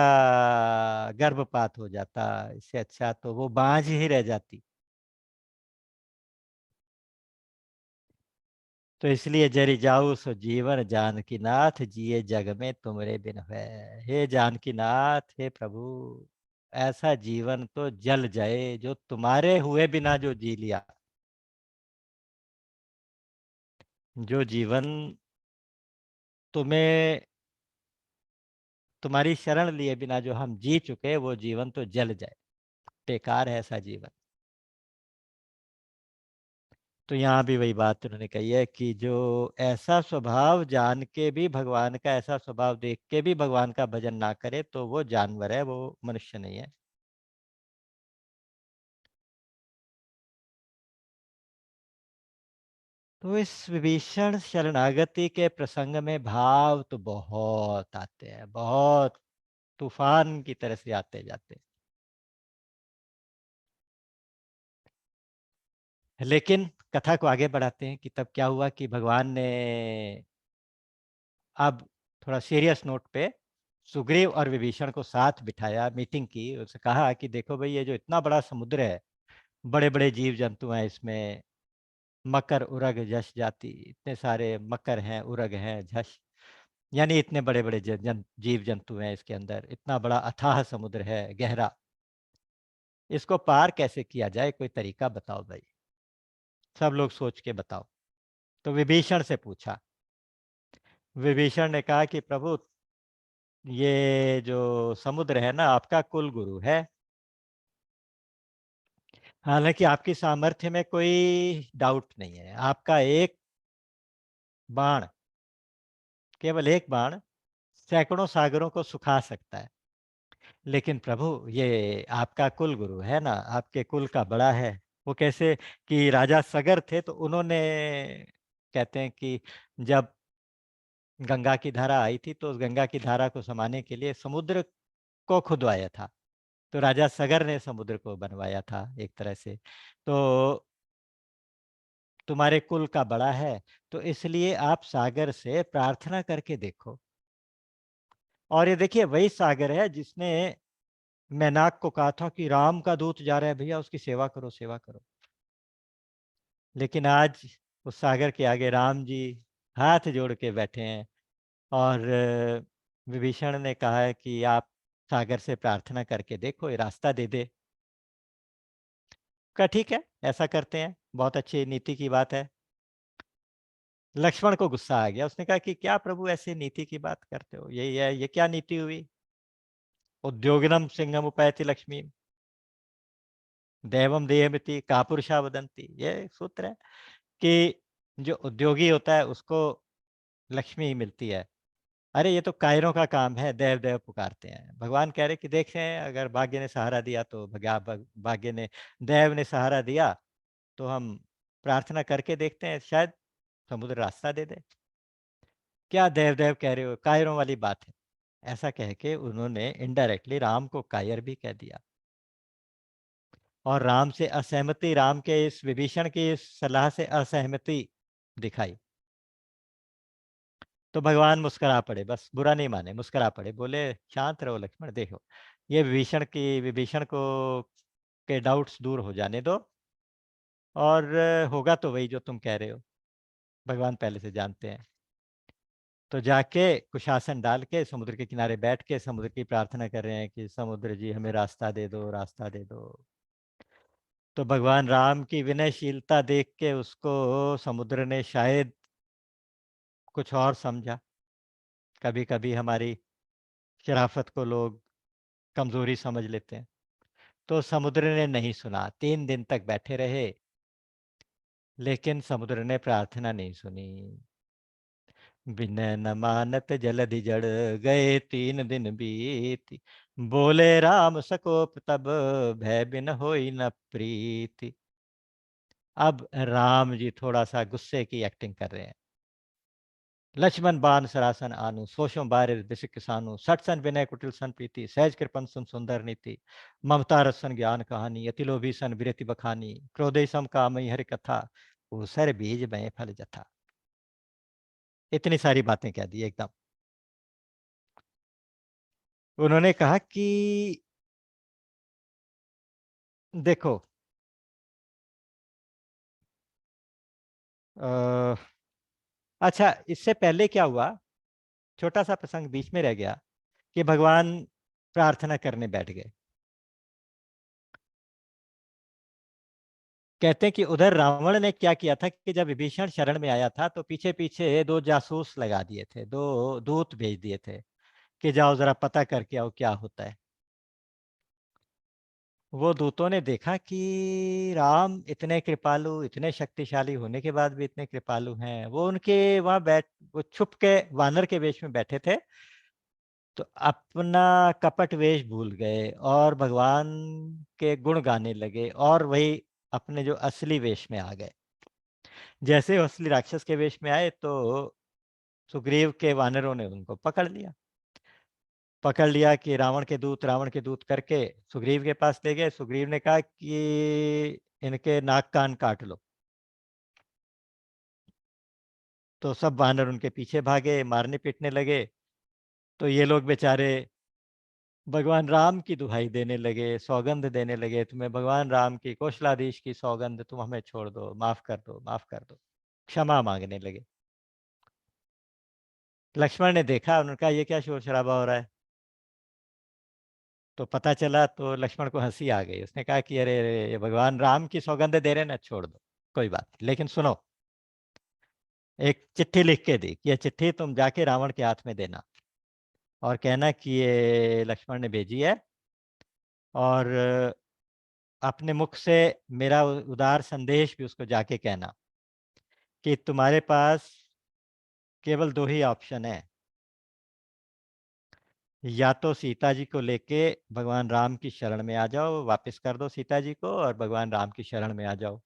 गर्भपात हो जाता, इससे अच्छा तो वो बाँझ ही रह जाती। तो इसलिए जरि जाऊ सो जीवन जानकी नाथ, जिए जग में तुमरे बिन है। हे जानकी नाथ, हे प्रभु, ऐसा जीवन तो जल जाए जो तुम्हारे हुए बिना जो जी लिया। जो जीवन तुम्हें तुम्हारी शरण लिए बिना जो हम जी चुके, वो जीवन तो जल जाए, बेकार है ऐसा जीवन। तो यहाँ भी वही बात उन्होंने कही है कि जो ऐसा स्वभाव जान के भी भगवान का, ऐसा स्वभाव देख के भी भगवान का भजन ना करे, तो वो जानवर है, वो मनुष्य नहीं है। तो इस विभीषण शरणागति के प्रसंग में भाव तो बहुत आते हैं, बहुत तूफान की तरह से आते जाते हैं। लेकिन कथा को आगे बढ़ाते हैं कि तब क्या हुआ कि भगवान ने अब थोड़ा सीरियस नोट पे सुग्रीव और विभीषण को साथ बिठाया, मीटिंग की, उससे कहा कि देखो भाई, ये जो इतना बड़ा समुद्र है, बड़े बड़े जीव जंतु हैं इसमें, मकर उरग झष जाति, इतने सारे मकर हैं, उरग हैं, झष, यानी इतने बड़े बड़े जीव जंतु हैं इसके अंदर, इतना बड़ा अथाह समुद्र है, गहरा, इसको पार कैसे किया जाए, कोई तरीका बताओ भाई, सब लोग सोच के बताओ। तो विभीषण से पूछा। विभीषण ने कहा कि प्रभु, ये जो समुद्र है ना, आपका कुल गुरु है, हालांकि आपकी सामर्थ्य में कोई डाउट नहीं है, आपका एक बाण, केवल एक बाण सैकड़ों सागरों को सुखा सकता है। लेकिन प्रभु, ये आपका कुल गुरु है ना, आपके कुल का बड़ा है। वो कैसे कि राजा सगर थे, तो उन्होंने, कहते हैं कि जब गंगा की धारा आई थी, तो उस गंगा की धारा को समाने के लिए समुद्र को खुदवाया था। तो राजा सगर ने समुद्र को बनवाया था एक तरह से। तो तुम्हारे कुल का बड़ा है, तो इसलिए आप सागर से प्रार्थना करके देखो। और ये देखिए, वही सागर है जिसने मैनाक को कहा था कि राम का दूत जा रहा है भैया, उसकी सेवा करो, सेवा करो। लेकिन आज उस सागर के आगे राम जी हाथ जोड़ के बैठे हैं, और विभीषण ने कहा है कि आप सागर से प्रार्थना करके देखो, ये रास्ता दे दे। कहा ठीक है, ऐसा करते हैं, बहुत अच्छी नीति की बात है। लक्ष्मण को गुस्सा आ गया, उसने कहा कि क्या प्रभु ऐसी नीति की बात करते हो, ये क्या नीति हुई। उद्योगिनम सिंहम उपैति लक्ष्मी, दैवम देहमिति कापुरुषा वदंती, ये सूत्र है कि जो उद्योगी होता है उसको लक्ष्मी मिलती है। अरे ये तो कायरों का काम है, देव देव पुकारते हैं। भगवान कह रहे कि देखें, अगर भाग्य ने सहारा दिया तो भाग्य ने, देव ने सहारा दिया, तो हम प्रार्थना करके देखते हैं, शायद समुद्र रास्ता दे दे। क्या देव देव कह रहे हो, कायरों वाली बात है। ऐसा कह के उन्होंने इनडायरेक्टली राम को कायर भी कह दिया, और राम से असहमति, राम के इस विभीषण की इस सलाह से असहमति दिखाई। तो भगवान मुस्कुरा पड़े, बस बुरा नहीं माने, मुस्कुरा पड़े, बोले शांत रहो लक्ष्मण, देखो ये विभीषण को के डाउट्स दूर हो जाने दो, और होगा तो वही जो तुम कह रहे हो, भगवान पहले से जानते हैं। तो जाके कुशासन डाल के समुद्र के किनारे बैठ के समुद्र की प्रार्थना कर रहे हैं कि समुद्र जी, हमें रास्ता दे दो, रास्ता दे दो। तो भगवान राम की विनयशीलता देख के उसको समुद्र ने शायद कुछ और समझा। कभी कभी हमारी शराफत को लोग कमजोरी समझ लेते हैं। तो समुद्र ने नहीं सुना, 3 दिन तक बैठे रहे, लेकिन समुद्र ने प्रार्थना नहीं सुनी। विनय न मानत जलधि जड़, गए 3 दिन बीती। बोले राम सकोप तब, भय बिन होई न प्रीति। अब राम जी थोड़ा सा गुस्से की एक्टिंग कर रहे हैं। लक्ष्मण बान सरासन आनु, सोशो बारिर बिसिक किसानु, सठ सन विनय कुटिल सन प्रीति, सहज कृपन सुन सुंदर नीति। ममता रसन ज्ञान कहानी, अति लोभी सन विरति बखानी, क्रोधे सम कामई हरि कथा, ऊसर बीज में फल जथा। इतनी सारी बातें कह दी एकदम। उन्होंने कहा कि देखो, अ, अच्छा इससे पहले क्या हुआ, छोटा सा प्रसंग बीच में रह गया कि भगवान प्रार्थना करने बैठ गए। कहते हैं कि उधर रावण ने क्या किया था कि जब विभीषण शरण में आया था तो पीछे पीछे 2 जासूस लगा दिए थे, 2 दूत भेज दिए थे कि जाओ जरा पता करके आओ क्या होता है। वो दूतों ने देखा कि राम इतने कृपालु, इतने शक्तिशाली होने के बाद भी इतने कृपालु हैं। वो उनके वहां वो छुप के वानर के वेश में बैठे थे, तो अपना कपट वेश भूल गए और भगवान के गुण गाने लगे और वही अपने जो असली वेश में आ गए। जैसे वो असली राक्षस के वेश में आए तो सुग्रीव के वानरों ने उनको पकड़ लिया कि रावण के दूत करके सुग्रीव के पास ले गए। सुग्रीव ने कहा कि इनके नाक कान काट लो। तो सब वानर उनके पीछे भागे, मारने पीटने लगे। तो ये लोग बेचारे भगवान राम की दुहाई देने लगे, सौगंध देने लगे, तुम्हें भगवान राम की, कौशलाधीश की सौगंध, तुम हमें छोड़ दो, माफ कर दो, माफ कर दो, क्षमा मांगने लगे। लक्ष्मण ने देखा, उन्होंने कहा ये क्या शोर शराबा हो रहा है। तो पता चला तो लक्ष्मण को हंसी आ गई। उसने कहा कि अरे अरे, ये भगवान राम की सौगंध दे रहे हैं ना, छोड़ दो, कोई बात नहीं, लेकिन सुनो, एक चिट्ठी लिख के दी कि ये चिट्ठी तुम जाके रावण के हाथ में देना और कहना कि ये लक्ष्मण ने भेजी है, और अपने मुख से मेरा उदार संदेश भी उसको जाके कहना कि तुम्हारे पास केवल 2 ही ऑप्शन है, या तो सीता जी को लेके भगवान राम की शरण में आ जाओ, वापस कर दो सीता जी को और भगवान राम की शरण में आ जाओ,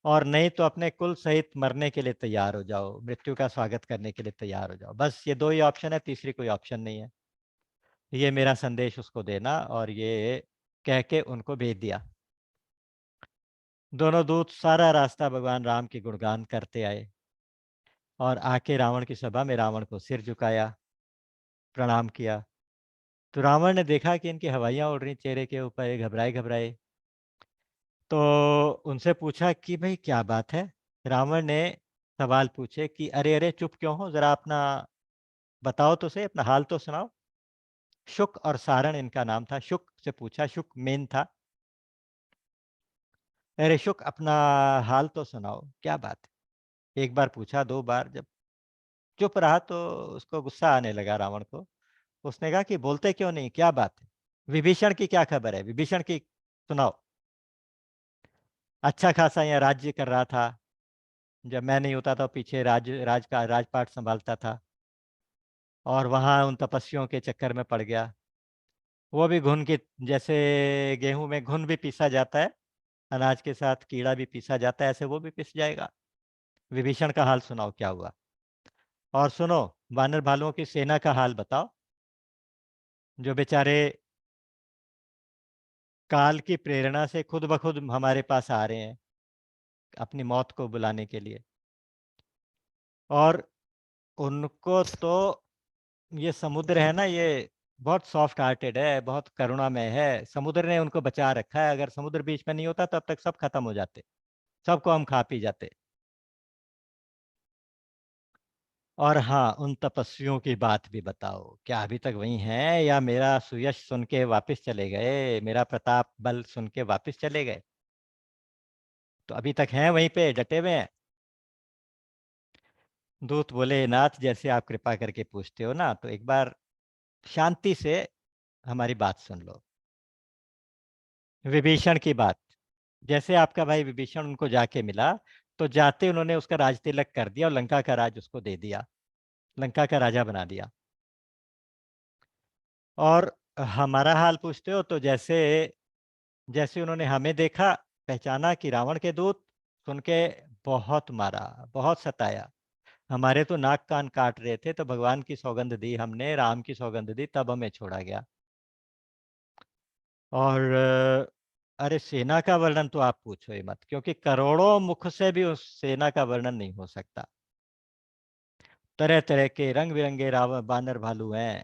और नहीं तो अपने कुल सहित मरने के लिए तैयार हो जाओ, मृत्यु का स्वागत करने के लिए तैयार हो जाओ। बस ये 2 ही ऑप्शन है, तीसरी कोई ऑप्शन नहीं है। ये मेरा संदेश उसको देना, और ये कह के उनको भेज दिया। दोनों दूत सारा रास्ता भगवान राम के गुणगान करते आए और आके रावण की सभा में रावण को सिर झुकाया, प्रणाम किया। तो रावण ने देखा कि इनकी हवाइयां उड़ रही चेहरे के ऊपर, ये घबराए घबराए। तो उनसे पूछा कि भाई क्या बात है। रावण ने सवाल पूछे कि अरे अरे चुप क्यों हो, जरा अपना बताओ तो सही, अपना हाल तो सुनाओ। शुक और सारण इनका नाम था। शुक से पूछा, शुक मेन था। अरे शुक, अपना हाल तो सुनाओ, क्या बात है। एक बार पूछा, 2 बार, जब चुप रहा तो उसको गुस्सा आने लगा रावण को। उसने कहा कि बोलते क्यों नहीं, क्या बात है, विभीषण की क्या खबर है, विभीषण की सुनाओ। अच्छा खासा यहाँ राज्य कर रहा था, जब मैं नहीं होता था पीछे राजपाट संभालता था, और वहां उन तपस्वियों के चक्कर में पड़ गया। वो भी घुन की जैसे, गेहूं में घुन भी पीसा जाता है, अनाज के साथ कीड़ा भी पीसा जाता है, ऐसे वो भी पिस जाएगा। विभीषण का हाल सुनाओ क्या हुआ। और सुनो, वानर भालुओं की सेना का हाल बताओ, जो बेचारे काल की प्रेरणा से खुद ब खुद हमारे पास आ रहे हैं अपनी मौत को बुलाने के लिए। और उनको तो ये समुद्र है ना, ये बहुत सॉफ्ट हार्टेड है, बहुत करुणामय है। समुद्र ने उनको बचा रखा है, अगर समुद्र बीच में नहीं होता तब तक सब खत्म हो जाते, सबको हम खा पी जाते। और हाँ, उन तपस्वियों की बात भी बताओ, क्या अभी तक वही हैं या मेरा सुयश सुन के वापस चले गए, मेरा प्रताप बल सुन के वापस चले गए। तो अभी तक हैं वहीं पे डटे हुए हैं। दूत बोले, नाथ जैसे आप कृपा करके पूछते हो ना, तो एक बार शांति से हमारी बात सुन लो। विभीषण की बात, जैसे आपका भाई विभीषण उनको जाके मिला, तो जाते उन्होंने उसका राज तिलक कर दिया और लंका का राज उसको दे दिया। लंका का राजा बना दिया। और हमारा हाल पूछते हो तो जैसे जैसे उन्होंने हमें देखा, पहचाना कि रावण के दूत, सुन के बहुत मारा, बहुत सताया। हमारे तो नाक कान काट रहे थे, तो भगवान की सौगंध दी हमने, राम की सौगंध दी, तब हमें छोड़ा गया। और अरे सेना का वर्णन तो आप पूछो ही मत, क्योंकि करोड़ों मुख से भी उस सेना का वर्णन नहीं हो सकता। तरह तरह के रंग बिरंगे रावण बानर भालू हैं।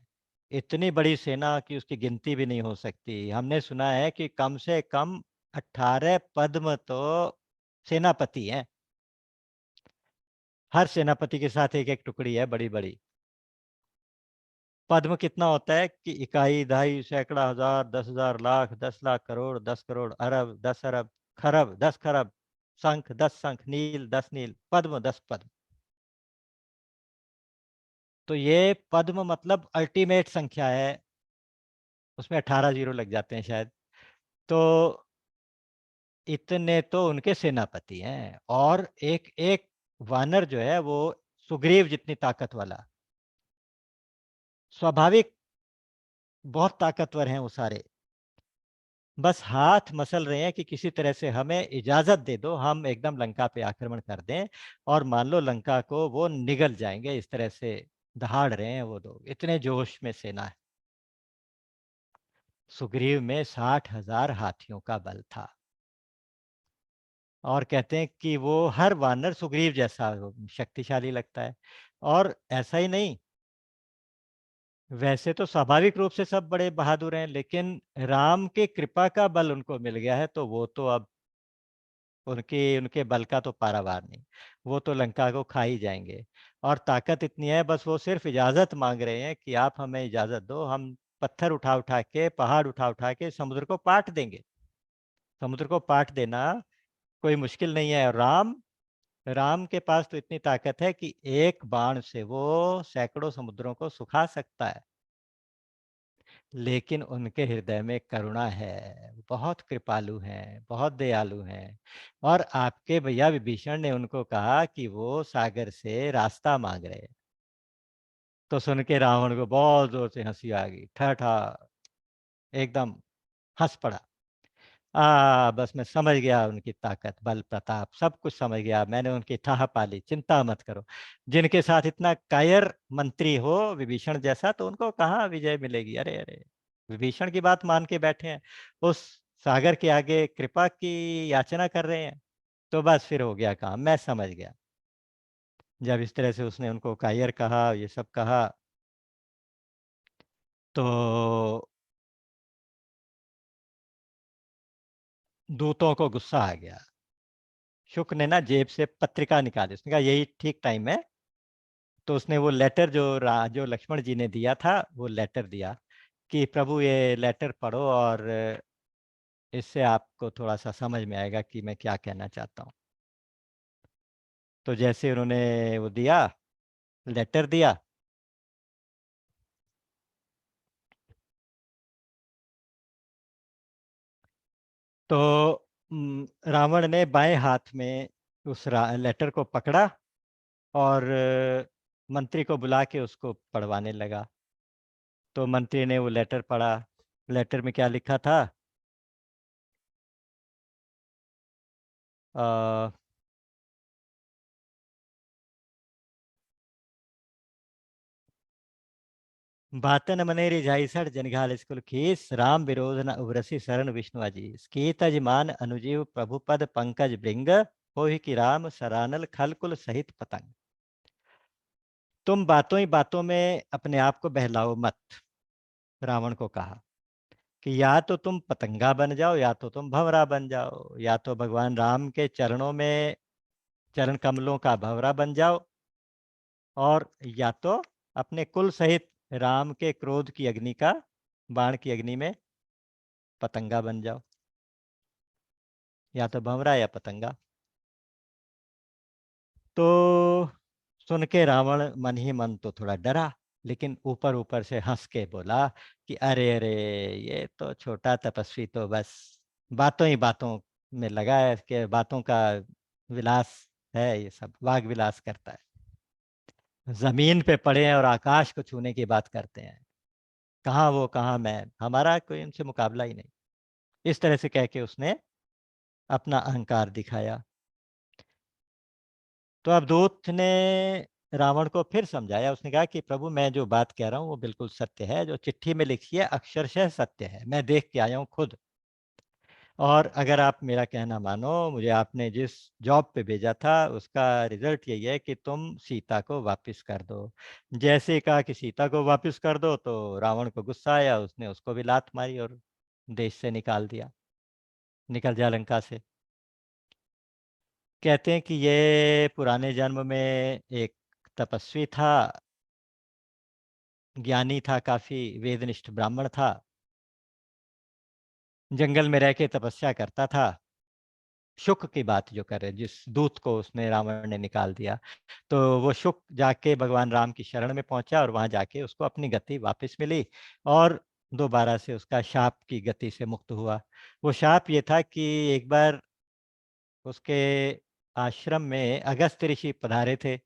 इतनी बड़ी सेना की उसकी गिनती भी नहीं हो सकती। हमने सुना है कि कम से कम 18 पद्म तो सेनापति हैं। हर सेनापति के साथ एक एक टुकड़ी है बड़ी बड़ी। पद्म कितना होता है कि इकाई, दहाई, सैकड़ा, हजार, 10,000, लाख, 10 लाख, करोड़, 10 करोड़, अरब, 10 अरब, खरब, 10 खरब, शंख, 10 शंख, नील, 10 नील, पद्म, 10 पद्म। तो ये पद्म मतलब अल्टीमेट संख्या है, उसमें 18 जीरो लग जाते हैं शायद। तो इतने तो उनके सेनापति हैं, और एक एक वानर जो है वो सुग्रीव जितनी ताकत वाला। स्वाभाविक बहुत ताकतवर हैं वो सारे। बस हाथ मसल रहे हैं कि किसी तरह से हमें इजाजत दे दो, हम एकदम लंका पे आक्रमण कर दें, और मान लो लंका को वो निगल जाएंगे। इस तरह से दहाड़ रहे हैं वो लोग, इतने जोश में सेना है। सुग्रीव में 60,000 हाथियों का बल था। और कहते हैं कि वो हर वानर सुग्रीव जैसा शक्तिशाली लगता है। और ऐसा ही नहीं, वैसे तो स्वाभाविक रूप से सब बड़े बहादुर हैं, लेकिन राम के कृपा का बल उनको मिल गया है, तो वो तो अब उनके उनके बल का तो पारावार नहीं। वो तो लंका को खा ही जाएंगे। और ताकत इतनी है, बस वो सिर्फ इजाजत मांग रहे हैं कि आप हमें इजाजत दो, हम पत्थर उठा उठा के, पहाड़ उठा उठा के समुद्र को पाट देंगे। समुद्र को पाट देना कोई मुश्किल नहीं है। और राम राम के पास तो इतनी ताकत है कि एक बाण से वो सैकड़ों समुद्रों को सुखा सकता है। लेकिन उनके हृदय में करुणा है, बहुत कृपालु हैं, बहुत दयालु हैं। और आपके भैया विभीषण ने उनको कहा कि वो सागर से रास्ता मांग रहे हैं। तो सुन के रावण को बहुत जोर से हंसी आ गई, ठा एकदम हंस पड़ा। बस मैं समझ गया उनकी ताकत, बल, प्रताप, सब कुछ समझ गया मैंने, उनकी थाह पाली, चिंता मत करो। जिनके साथ इतना कायर मंत्री हो विभीषण जैसा, तो उनको कहाँ विजय मिलेगी। अरे अरे, विभीषण की बात मान के बैठे हैं, उस सागर के आगे कृपा की याचना कर रहे हैं। तो बस फिर हो गया काम, मैं समझ गया। जब इस तरह से उसने उनको कायर कहा, ये सब कहा, तो दूतों को गुस्सा आ गया। शुक ने ना जेब से पत्रिका निकाली, उसने कहा यही ठीक टाइम है। तो उसने वो लेटर जो लक्ष्मण जी ने दिया था, वो लेटर दिया कि प्रभु ये लेटर पढ़ो, और इससे आपको थोड़ा सा समझ में आएगा कि मैं क्या कहना चाहता हूँ। तो जैसे उन्होंने वो दिया, लेटर दिया, तो रावण ने बाएं हाथ में उस लेटर को पकड़ा, और मंत्री को बुला के उसको पढ़वाने लगा। तो मंत्री ने वो लेटर पढ़ा। लेटर में क्या लिखा था? अ, बातन मने रिझाई सठ जनघाल स्कुल खीस, राम विरोध न उबरसी शरण विष्णु अजीस, कीत अजमान अनुजीव प्रभु पद पंकज भृंग, होहि की राम सरानल खलकुल सहित पतंग। तुम बातों ही बातों में अपने आप को बहलाओ मत, रावण को कहा, कि या तो तुम पतंगा बन जाओ, या तो तुम भंवरा बन जाओ, या तो भगवान राम के चरणों में, चरण कमलों का भंवरा बन जाओ, और या तो अपने कुल सहित राम के क्रोध की अग्नि का, बाण की अग्नि में पतंगा बन जाओ। या तो भंवरा या पतंगा। तो सुन के रावण मन ही मन तो थोड़ा डरा, लेकिन ऊपर ऊपर से हंस के बोला कि अरे अरे, ये तो छोटा तपस्वी तो बस बातों ही बातों में लगा है, कि बातों का विलास है, ये सब वाग विलास करता है। जमीन पे पड़े हैं और आकाश को छूने की बात करते हैं। कहाँ वो, कहाँ मैं, हमारा कोई उनसे मुकाबला ही नहीं। इस तरह से कह के उसने अपना अहंकार दिखाया। तो अब दूत ने रावण को फिर समझाया। उसने कहा कि प्रभु, मैं जो बात कह रहा हूँ वो बिल्कुल सत्य है, जो चिट्ठी में लिखी है अक्षरशः सत्य है, मैं देख के आया हूँ खुद। और अगर आप मेरा कहना मानो, मुझे आपने जिस जॉब पे भेजा था उसका रिजल्ट यही है कि तुम सीता को वापस कर दो। जैसे ही कहा कि सीता को वापस कर दो, तो रावण को गुस्सा आया, उसने उसको भी लात मारी और देश से निकाल दिया, निकल जा लंका से। कहते हैं कि ये पुराने जन्म में एक तपस्वी था, ज्ञानी था, काफी वेदनिष्ठ ब्राह्मण था, जंगल में रह के तपस्या करता था। शुक की बात जो करे, जिस दूत को उसने रावण ने निकाल दिया, तो वो शुक जाके भगवान राम की शरण में पहुंचा और वहां जाके उसको अपनी गति वापस मिली और दोबारा से उसका शाप की गति से मुक्त हुआ। वो शाप ये था कि एक बार उसके आश्रम में अगस्त्य ऋषि पधारे थे,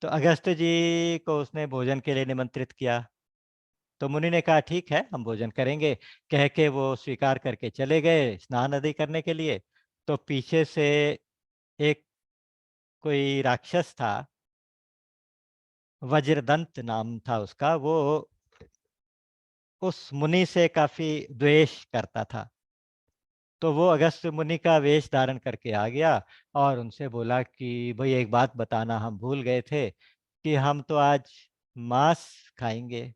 तो अगस्त्य जी को उसने भोजन के लिए निमंत्रित किया। तो मुनि ने कहा ठीक है, हम भोजन करेंगे, कह के वो स्वीकार करके चले गए स्नान आदि करने के लिए। तो पीछे से एक कोई राक्षस था, वज्रदंत नाम था उसका, वो उस मुनि से काफी द्वेष करता था। तो वो अगस्त्य मुनि का वेश धारण करके आ गया और उनसे बोला कि भाई एक बात बताना, हम भूल गए थे कि हम तो आज मांस खाएंगे,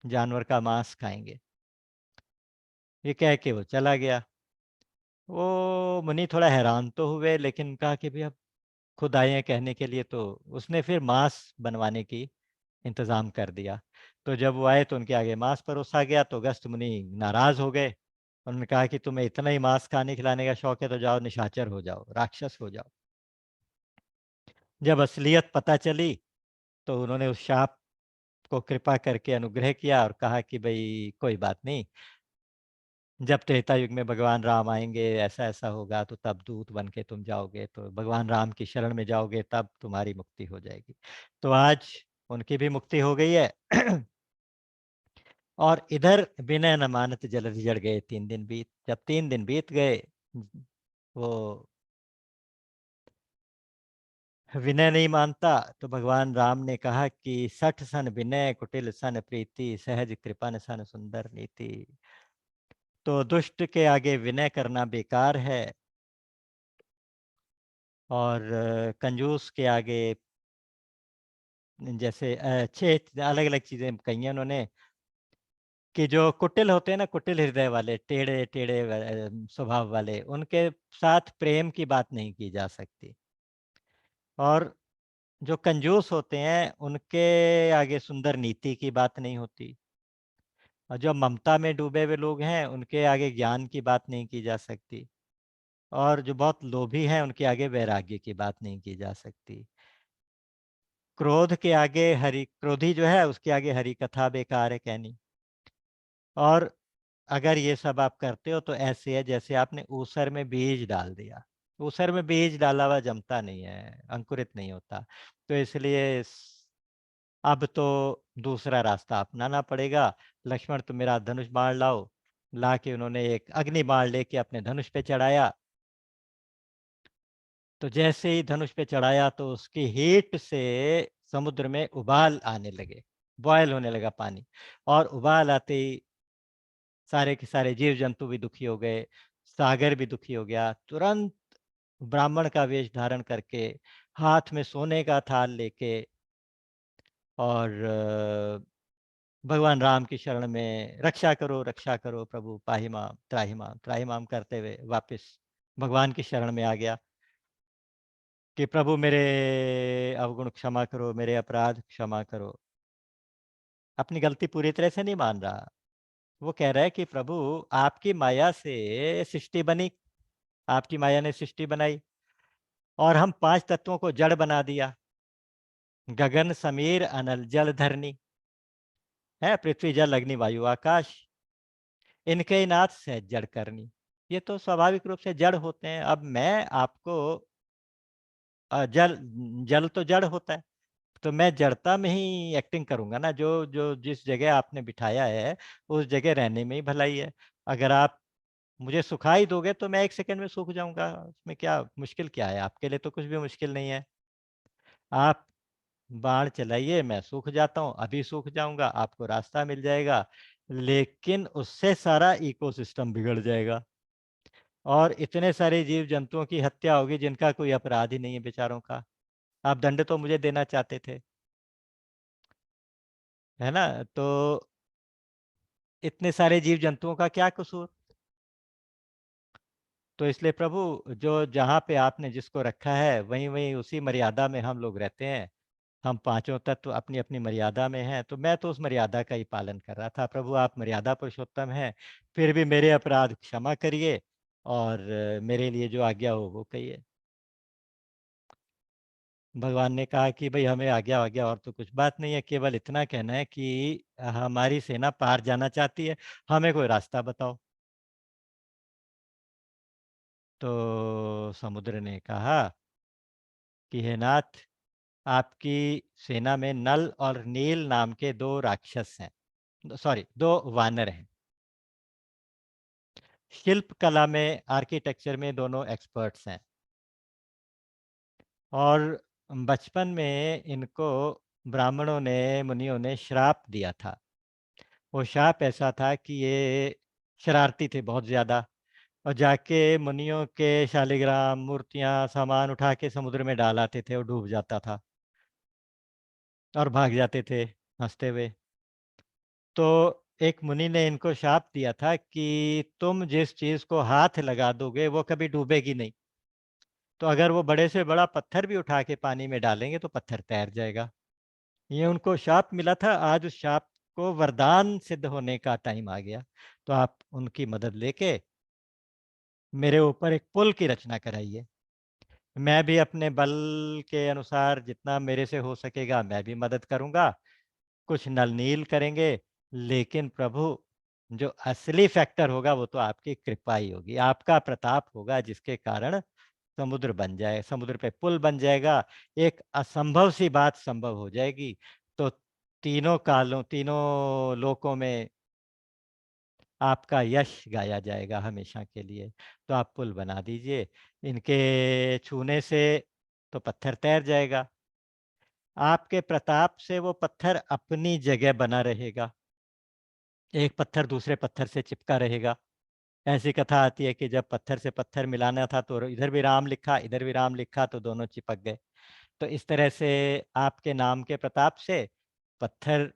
जानवर का मांस खाएंगे। ये कह के वो चला गया। वो मुनि थोड़ा हैरान तो हुए, लेकिन कहा कि भाई अब खुद आए हैं कहने के लिए, तो उसने फिर मांस बनवाने की इंतजाम कर दिया। तो जब वो आए तो उनके आगे मांस परोसा गया, तो अगस्त्य मुनि नाराज हो गए। उन्होंने कहा कि तुम्हें इतना ही मांस खाने खिलाने का शौक है तो जाओ निशाचर हो जाओ, राक्षस हो जाओ। जब असलियत पता चली तो उन्होंने उस शाप को कृपा करके अनुग्रह किया और कहा कि भाई कोई बात नहीं, जब त्रेता युग में भगवान राम आएंगे, ऐसा ऐसा होगा, तो तब दूत बन के तुम जाओगे, तो भगवान राम की शरण में जाओगे, तब तुम्हारी मुक्ति हो जाएगी। तो आज उनकी भी मुक्ति हो गई है। और इधर विनय न मानत जलधि जड़ गए 3 दिन बीत। जब 3 दिन बीत गए, वो विनय नहीं मानता, तो भगवान राम ने कहा कि सठ सन विनय कुटिल सन प्रीति, सहज कृपन सन सुंदर नीति। तो दुष्ट के आगे विनय करना बेकार है, और कंजूस के आगे जैसे छह अलग अलग चीजें कही हैं उन्होंने, कि जो कुटिल होते हैं ना, कुटिल हृदय वाले, टेढ़े टेढ़े स्वभाव वाले, उनके साथ प्रेम की बात नहीं की जा सकती। और जो कंजूस होते हैं उनके आगे सुंदर नीति की बात नहीं होती। और जो ममता में डूबे हुए लोग हैं उनके आगे ज्ञान की बात नहीं की जा सकती। और जो बहुत लोभी हैं उनके आगे वैराग्य की बात नहीं की जा सकती। क्रोध के आगे हरि, क्रोधी जो है उसके आगे हरि कथा बेकार है कहनी। और अगर ये सब आप करते हो तो ऐसे है जैसे आपने ऊसर में बीज डाल दिया। ऊसर में बीज डाला हुआ जमता नहीं है, अंकुरित नहीं होता। तो इसलिए अब तो दूसरा रास्ता अपनाना पड़ेगा। लक्ष्मण, तुम मेरा धनुष बाण लाओ। ला के उन्होंने एक अग्नि बाण लेके अपने धनुष पे चढ़ाया। तो जैसे ही धनुष पे चढ़ाया तो उसकी हीट से समुद्र में उबाल आने लगे, बॉयल होने लगा पानी। और उबाल आते ही सारे के सारे जीव जंतु भी दुखी हो गए, सागर भी दुखी हो गया। तुरंत ब्राह्मण का वेश धारण करके, हाथ में सोने का थाल लेके, और भगवान राम की शरण में रक्षा करो प्रभु, त्राहि माम करते हुए वापस भगवान की शरण में आ गया कि प्रभु मेरे अवगुण क्षमा करो, मेरे अपराध क्षमा करो। अपनी गलती पूरी तरह से नहीं मान रहा। वो कह रहा है कि प्रभु, आपकी माया से सृष्टि बनी, आपकी माया ने सृष्टि बनाई और हम 5 तत्वों को जड़ बना दिया। गगन समीर अनल जल धरनी है, पृथ्वी जल अग्नि वायु आकाश, इनके ही नाथ सहज जड़ करनी। ये तो स्वाभाविक रूप से जड़ होते हैं। अब मैं आपको जल जल तो जड़ होता है, तो मैं जड़ता में ही एक्टिंग करूँगा ना, जो जो जिस जगह आपने बिठाया है, उस जगह रहने में ही भलाई है। अगर आप मुझे सुखा ही दोगे तो मैं 1 सेकंड में सूख जाऊँगा, उसमें क्या मुश्किल क्या है? आपके लिए तो कुछ भी मुश्किल नहीं है। आप बाण चलाइए, मैं सूख जाता हूँ, अभी सूख जाऊँगा, आपको रास्ता मिल जाएगा, लेकिन उससे सारा इकोसिस्टम बिगड़ जाएगा और इतने सारे जीव-जंतुओं की हत्या होगी जिनका कोई अपराध ही नहीं है बेचारों का। आप दंड तो मुझे देना चाहते थे, है ना? तो इतने सारे जीव-जंतुओं का क्या कसूर? तो इसलिए प्रभु, जो जहाँ पे आपने जिसको रखा है, वहीं-वहीं उसी मर्यादा में हम लोग रहते हैं। हम पाँचों तत्व अपनी-अपनी मर्यादा में हैं, तो मैं तो उस मर्यादा का ही पालन कर रहा था। प्रभु, आप मर्यादा पुरुषोत्तम हैं, फिर भी मेरे अपराध क्षमा करिए और मेरे लिए जो आज्ञा हो वो कहिए। भगवान ने कहा कि भई हमें आज्ञा-वाज्ञा और तो कुछ बात नहीं है, केवल इतना कहना है कि हमारी सेना पार जाना चाहती है, हमें कोई रास्ता बताओ। तो समुद्र ने कहा कि हे नाथ, आपकी सेना में नल और नील नाम के 2 राक्षस हैं। सॉरी, 2 वानर हैं। शिल्प कला में, आर्किटेक्चर में दोनों एक्सपर्ट्स हैं और बचपन में इनको ब्राह्मणों ने, मुनियों ने श्राप दिया था। वो श्राप ऐसा था कि ये शरारती थे बहुत ज़्यादा और जाके मुनियों के शालिग्राम, मूर्तियाँ, सामान उठा के समुद्र में डाल आते थे और डूब जाता था और भाग जाते थे हँसते हुए। तो एक मुनि ने इनको शाप दिया था कि तुम जिस चीज़ को हाथ लगा दोगे वो कभी डूबेगी नहीं। तो अगर वो बड़े से बड़ा पत्थर भी उठा के पानी में डालेंगे तो पत्थर तैर जाएगा। ये उनको शाप मिला था, आज उस शाप को वरदान सिद्ध होने का टाइम आ गया। तो आप उनकी मदद लेके मेरे ऊपर एक पुल की रचना कराइए। मैं भी अपने बल के अनुसार जितना मेरे से हो सकेगा मैं भी मदद करूँगा। कुछ नल-नील करेंगे, लेकिन प्रभु, जो असली फैक्टर होगा वो तो आपकी कृपा ही होगी, आपका प्रताप होगा जिसके कारण समुद्र बन जाए, समुद्र पे पुल बन जाएगा, एक असंभव सी बात संभव हो जाएगी। तो तीनों कालों, तीनों लोकों में आपका यश गाया जाएगा हमेशा के लिए। तो आप पुल बना दीजिए, इनके छूने से तो पत्थर तैर जाएगा। आपके प्रताप से वो पत्थर अपनी जगह बना रहेगा, एक पत्थर दूसरे पत्थर से चिपका रहेगा। ऐसी कथा आती है कि जब पत्थर से पत्थर मिलाना था तो इधर भी राम लिखा, इधर भी राम लिखा तो दोनों चिपक गए। तो इस तरह से आपके नाम के प्रताप से पत्थर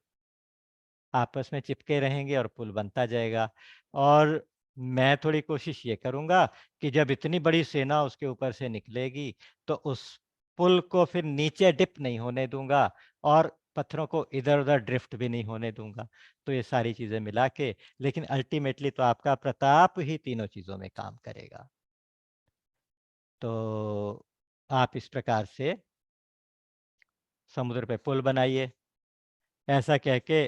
आपस में चिपके रहेंगे और पुल बनता जाएगा। और मैं थोड़ी कोशिश ये करूँगा कि जब इतनी बड़ी सेना उसके ऊपर से निकलेगी, तो उस पुल को फिर नीचे डिप नहीं होने दूँगा और पत्थरों को इधर-उधर ड्रिफ्ट भी नहीं होने दूँगा। तो ये सारी चीज़ें मिला के, लेकिन अल्टीमेटली तो आपका प्रताप ही तीनों चीज़ों में काम करेगा। तो आप इस प्रकार से समुद्र पे पुल बनाइए। ऐसा कह के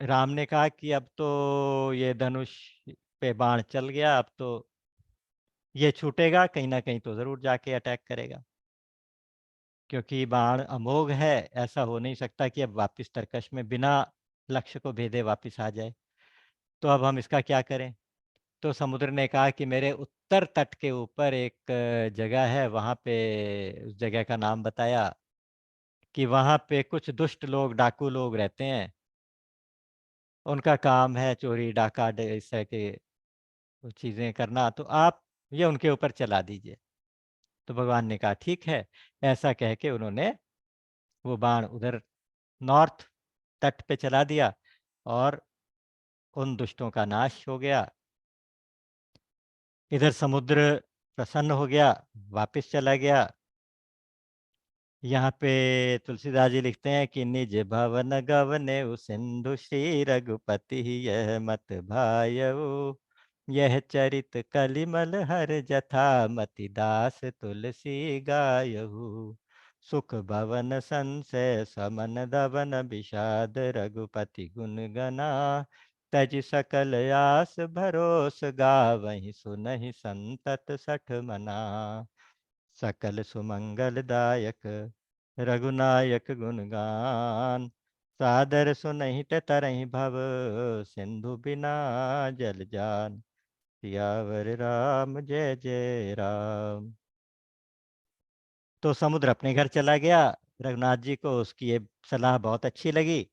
राम ने कहा कि अब तो ये धनुष पे बाण चल गया, अब तो ये छूटेगा, कहीं न कहीं तो ज़रूर जाके अटैक करेगा। क्योंकि बाण अमोघ है, ऐसा हो नहीं सकता कि अब वापिस तरकश में बिना लक्ष्य को भेदे वापिस आ जाए। तो अब हम इसका क्या करें? तो समुद्र ने कहा कि मेरे उत्तर तट के ऊपर एक जगह है, वहाँ पे उस जगह का नाम बताया कि वहाँ पे कुछ दुष्ट लोग, डाकू लोग रहते हैं। उनका काम है चोरी, डाका इस तरह के चीज़ें करना, तो आप ये उनके ऊपर चला दीजिए। तो भगवान ने कहा ठीक है, ऐसा कह के उन्होंने वो बाण उधर नॉर्थ तट पे चला दिया और उन दुष्टों का नाश हो गया। इधर समुद्र प्रसन्न हो गया, वापस चला गया। यहाँ पे तुलसीदास जी लिखते हैं कि निज भवन गवनेउ सिंधु श्री रघुपति यह मत भायऊ, यह चरित कलिमल हर जथा मति दास तुलसी गायहु। सुख भवन संशय समन दवन विषाद रघुपति गुण गना, तज सकल आस भरोस गावहि सुनहि संतत सठ मना। सकल सुमंगल दायक रघुनायक गुण गान, सादर सुनहित तरहि भव, सिंधु बिना जल जान। सियावर राम जय जय राम। तो समुद्र अपने घर चला गया। रघुनाथ जी को उसकी ये सलाह बहुत अच्छी लगी।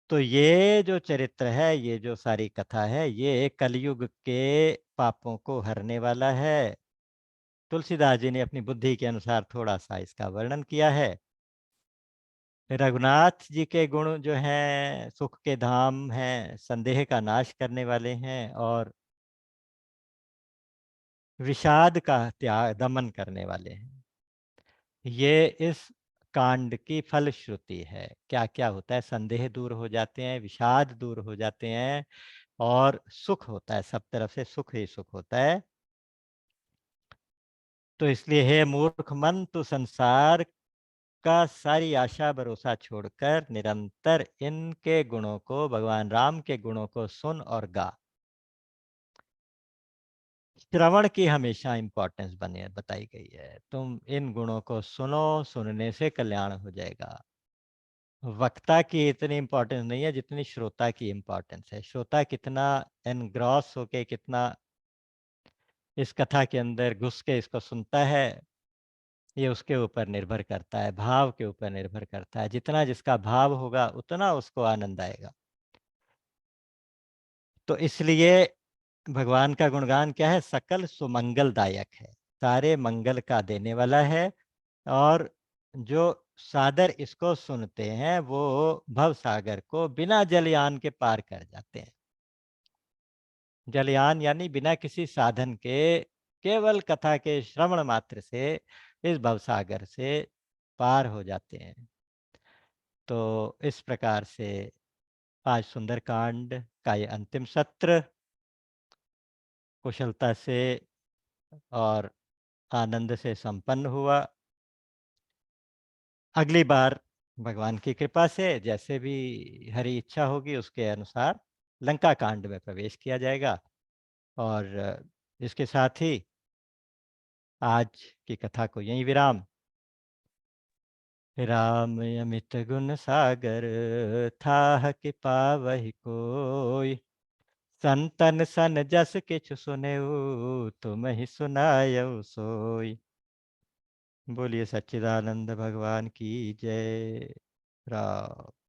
तो ये जो चरित्र है, ये जो सारी कथा है, ये कलयुग के पापों को हरने वाला है। तुलसीदास जी ने अपनी बुद्धि के अनुसार थोड़ा सा इसका वर्णन किया है। रघुनाथ जी के गुण जो हैं, सुख के धाम हैं, संदेह का नाश करने वाले हैं, और विषाद का त्याग दमन करने वाले हैं। ये इस कांड की फलश्रुति है। क्या क्या होता है? संदेह दूर हो जाते हैं, विषाद दूर हो जाते हैं, और सुख होता है। सब तरफ से सुख ही सुख होता है। तो इसलिए हे मूर्ख मन, तू संसार का सारी आशा भरोसा छोड़कर निरंतर इनके गुणों को, भगवान राम के गुणों को सुन और गा। श्रवण की हमेशा इंपॉर्टेंस बने बताई गई है। तुम इन गुणों को सुनो, सुनने से कल्याण हो जाएगा। वक्ता की इतनी इंपॉर्टेंस नहीं है जितनी श्रोता की इंपॉर्टेंस है। श्रोता कितना एनग्रॉस होके, कितना इस कथा के अंदर घुस के इसको सुनता है, ये उसके ऊपर निर्भर करता है, भाव के ऊपर निर्भर करता है। जितना जिसका भाव होगा उतना उसको आनंद आएगा। तो इसलिए भगवान का गुणगान क्या है? सकल सुमंगलदायक है, सारे मंगल का देने वाला है। और जो सादर इसको सुनते हैं वो भव सागर को बिना जलयान के पार कर जाते हैं। जलयान यानी बिना किसी साधन के, केवल कथा के श्रवण मात्र से इस भवसागर से पार हो जाते हैं। तो इस प्रकार से आज सुंदरकांड का ये अंतिम सत्र कुशलता से और आनंद से संपन्न हुआ। अगली बार भगवान की कृपा से जैसे भी हरी इच्छा होगी उसके अनुसार लंका कांड में प्रवेश किया जाएगा। और इसके साथ ही आज की कथा को यहीं विराम। राम अमित गुण सागर, थाह कि पावहि कोय। संतन सन जस किछु सुनेऊ, तुम ही सुनायऊ सोय। बोलिए सच्चिदानंद भगवान की जय। राम।